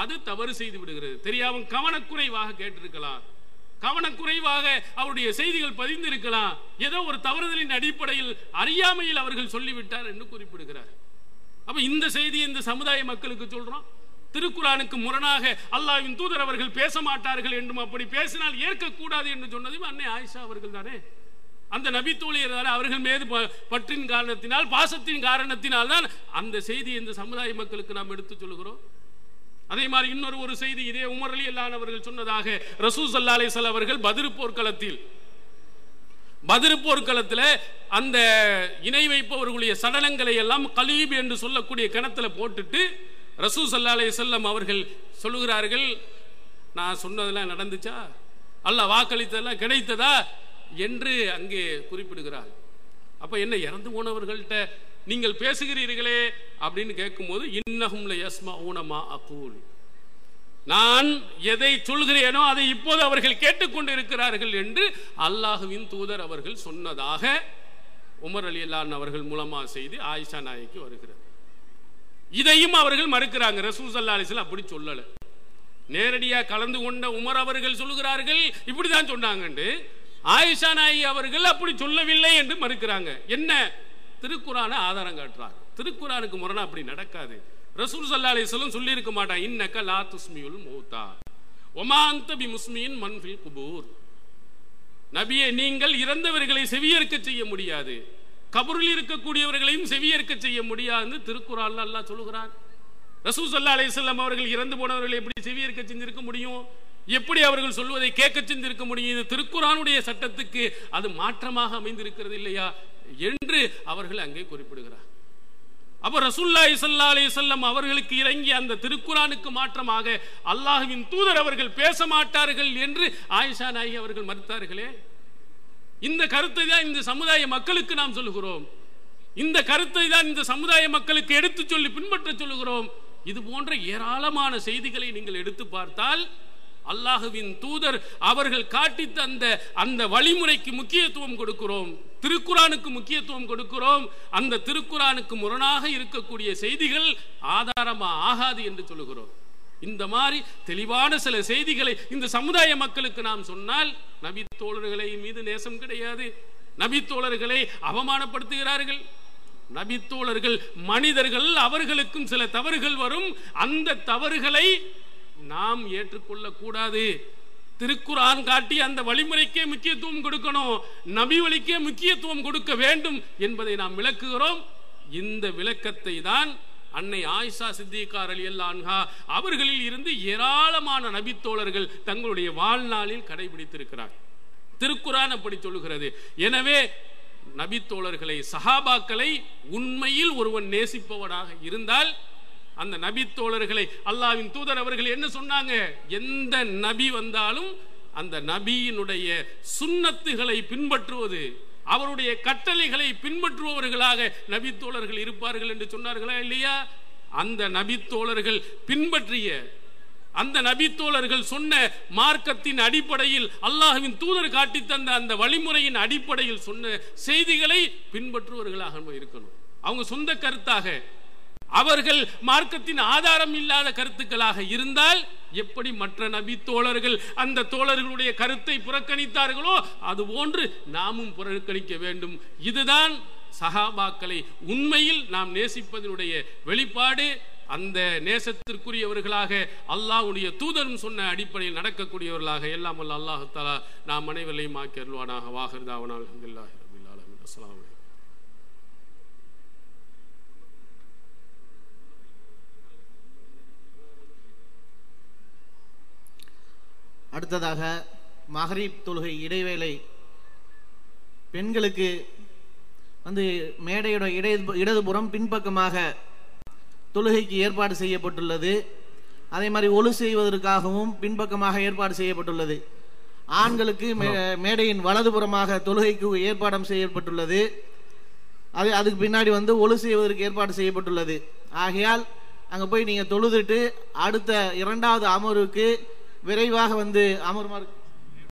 Speaker 2: அது தவறு செய்து விடுகிறது. தெரியாம கவனக்குறைவாக கேட்டிருக்கலாம், கவனக்குறைவாக அவருடைய செய்திகள் பதிந்திருக்கலாம், ஏதோ ஒரு தவறுதலின் அடிப்படையில் அறியாமையில் அவர்கள் சொல்லிவிட்டார் என்று குறிப்பிடுகிறார். அப்ப இந்த செய்தி இந்த சமுதாய மக்களுக்கு சொல்றோம். திருக்குர்ஆனுக்கு முரணாக அல்லாஹ்வின் தூதர் அவர்கள் பேச மாட்டார்கள் என்றும் அப்படி பேசினால் ஏற்கக்கூடாது என்று சொன்னதும் அன்னை ஆயிஷா அவர்கள் தானே. அந்த நபித்தோழியர் அவர்கள் மீது பற்றின் காரணத்தினால், பாசத்தின் காரணத்தினால் தான் அந்த செய்தி இந்த சமுதாய மக்களுக்கு நாம் எடுத்து சொல்கிறோம். அதே மாதிரி இன்னொரு செய்தி இதே உமர் ரலியல்லாஹு அவர்கள் சொன்னதாக, ரசூல் ஸல்லல்லாஹு அலைஹி வஸல்லம் அவர்கள் பத்ர் போர்க்களத்தில் அந்த இணை வைப்பவர்களுடைய சடலங்களை எல்லாம் கலீப் என்று சொல்லக்கூடிய கிணத்துல போட்டுட்டு ரசூல் ஸல்லல்லாஹு அலைஹி வஸல்லம் அவர்கள் சொல்லுகிறார்கள், நான் சொன்னதெல்லாம் நடந்துச்சா, அல்லாஹ் வாக்களித்ததெல்லாம் கிடைத்ததா என்று அங்கே குறிப்பிடுகிறார். அப்ப என்ன, இறந்து போனவர்கள்ட்ட நீங்கள் பேசுகிறீர்களே அப்படின்னு கேட்கும்போது, இன்னஹும் லயஸ்மஊன மா அகூல், நான் எதை சொல்கிறேனோ அதை இப்போது அவர்கள் கேட்டுக்கொண்டு இருக்கிறார்கள் என்று அல்லாஹ்வின் தூதர் அவர்கள் சொன்னதாக உமர் ரலியல்லாஹு அவர்கள் மூலமா செய்தி ஆயிஷா நாய்க்கு வருகிறது. இதையும் அவர்கள் மறுக்கிறாங்க. ரசூல் ஸல்லல்லாஹு அலைஹி வஸல்லம் அப்படி சொல்லல. நேரடியாக கலந்து கொண்ட உமர் அவர்கள் சொல்லுகிறார்கள் இப்படிதான் சொன்னாங்க, ஆயிஷா நாயகி அவர்கள் அப்படி சொல்லவில்லை என்று மறுக்கிறாங்க. என்ன, திருக்குரானை ஆதாரம் காட்டுறாங்க. திருக்குரானுக்கு முரணா அப்படி நடக்காது. ரசூல் ஸல்லல்லாஹு அலைஹி வஸல்லம் சொல்லி இருக்க மாட்டாங்க, இன்னக லா துஸ்மியுல் மௌதா வமா அன்த பிமுஸ்மியின் மன் ஃபில் குபூர். நபியே, நீங்கள் இறந்தவர்களை செவியேற்க செய்ய முடியாது, கபரில் இருக்கக்கூடியவர்களையும் செவியேற்க செய்ய முடியாது திருக்குரான்ல அல்லாஹ் சொல்லுகிறான். ரசூல் ஸல்லல்லாஹு அலைஹி வஸல்லம் அவர்கள் இறந்து போனவர்களை எப்படி செவியேற்க செஞ்சிருக்க முடியும், எப்படி அவர்கள் சொல்வதை கேட்க செஞ்சிருக்க முடியும்? இது திருக்குரானுடைய சட்டத்துக்கு அது மாற்றமாக அமைந்திருக்கிறது இல்லையா என்று அவர்கள் அங்கே குறிப்பிடுகிறார். அப்ப ரசூலுல்லாஹி ஸல்லல்லாஹு அலைஹி வஸல்லம் அவர்களுக்கு இறங்கிய அந்த திருக்குரானுக்கு மாற்றமாக அல்லாஹ்வின் தூதர் அவர்கள் பேச மாட்டார்கள் என்று ஆயிஷா நாயகி அவர்கள் மறுத்தார்களே. இந்த கருத்தை தான் இந்த சமுதாய மக்களுக்கு நாம் சொல்லுகிறோம். இந்த கருத்தை தான் இந்த சமுதாய மக்களுக்கு எடுத்து சொல்லி பின்பற்ற சொல்லுகிறோம். இது போன்ற ஏராளமான செய்திகளை நீங்கள் எடுத்து பார்த்தால் அல்லாஹ்வின் தூதர் அவர்கள் காட்டி தந்த அந்த வழிமுறைக்கு முக்கியத்துவம் கொடுக்கிறோம், திருக்குரானுக்கு முக்கியத்துவம் கொடுக்கிறோம். அந்த திருக்குரானுக்கு முரணாக இருக்கக்கூடிய செய்திகள் ஆதாரமா ஆகாது என்று சொல்லுகிறோம். இந்த மாதிரி தெளிவான சில செய்திகளை இந்த சமுதாய மக்களுக்கு நாம் சொன்னால், நபி தோழர்களை மீது நேசம் கிடையாது, நபி தோழர்களை அவமானப்படுத்துகிறார்கள். நபி தோழர்கள் மனிதர்கள், அவர்களுக்கும் சில தவறுகள் வரும். அந்த தவறுகளை நாம் ஏற்றுக்கொள்ள கூடாது. திருக்குரான் காட்டி அந்த வழிமுறைக்கே முக்கியத்துவம் கொடுக்கணும், நபி வழிக்கே முக்கியத்துவம் கொடுக்க வேண்டும் என்பதை நாம் விளக்குகிறோம். இந்த விளக்கத்தை தான் அன்னை ஆயிஷா சித்திகா ரலியல்லாஹு அன்ஹா அவர்களில் இருந்து ஏராளமான நபி தோழர்கள் தங்களுடைய வாழ்நாளில் கடைபிடித்திருக்கிறார். திருக்குரான் அப்படி சொல்லுகிறது. எனவே நபி தோழர்களை, சஹாபாக்களை உண்மையில் ஒருவன் நேசிப்பவனாக இருந்தால் அந்த நபி தோழர்களை அல்லாஹ்வின் தூதர் அவர்கள் என்ன சொன்னாங்க, எந்த நபி வந்தாலும் அந்த நபியினுடைய சுன்னத்துகளை பின்பற்றுவது, அவருடைய கட்டளைகளை பின்பற்றுபவர்களாக நபி தோழர்கள் இருப்பார்கள் என்று சொன்னார்களா இல்லையா? அந்த நபி தோழர்கள் பின்பற்றிய, அந்த நபி தோழர்கள் சொன்ன மார்க்கத்தின் அடிப்படையில், அல்லாஹ்வின் தூதர் காட்டி தந்த அந்த வழிமுறையின் அடிப்படையில் சொன்ன செய்திகளை பின்பற்றுபவர்களாக இருக்கணும். அவங்க சொந்த கருத்தாக, அவர்கள் மார்க்கத்தின் ஆதாரம் இல்லாத கருத்துக்களாக இருந்தால் எப்படி மற்ற நபி தோழர்கள் அந்த தோழர்களுடைய கருத்தை புறக்கணித்தார்களோ அதுபோன்று நாமும் புறக்கணிக்க வேண்டும். இதுதான் சஹாபாக்களை உண்மையில் நாம் நேசிப்பதனுடைய வெளிப்பாடு. அந்த நேசத்திற்குரியவர்களாக, அல்லாஹ்வுடைய தூதரும் சொன்ன அடிப்படையில் நடக்கக்கூடியவர்களாக எல்லாம் வல்ல அல்லாஹ் தஆலா நாம் அனைவரையும் ஆக்கி அருள்வானாக. வாஹிர் தாவனா அல்ஹம்துலில்லாஹி ரப்பில் ஆலமீன். அஸ்ஸலாமு அலைக்கும்.
Speaker 3: அடுத்ததாக மகரிப் தொழுகை இடைவேளை பெண்களுக்கு மேடையோட இடதுபுறம் பின்பக்கமாக தொழுகைக்கு ஏற்பாடு செய்யப்பட்டுள்ளது. அதே மாதிரி ஒழு செய்வதற்காகவும் பின்பக்கமாக ஏற்பாடு செய்யப்பட்டுள்ளது. ஆண்களுக்கு மேடையின் வலதுபுறமாக தொழுகைக்கு ஏற்பாடு செய்யப்பட்டுள்ளது. அதுக்கு பின்னாடி ஒழு செய்வதற்கு ஏற்பாடு செய்யப்பட்டுள்ளது. ஆகையால் அங்கே போய் நீங்கள் தொழுதுட்டு அடுத்த இரண்டாவது அமர்வுக்கு விரைவாக அமருமாறு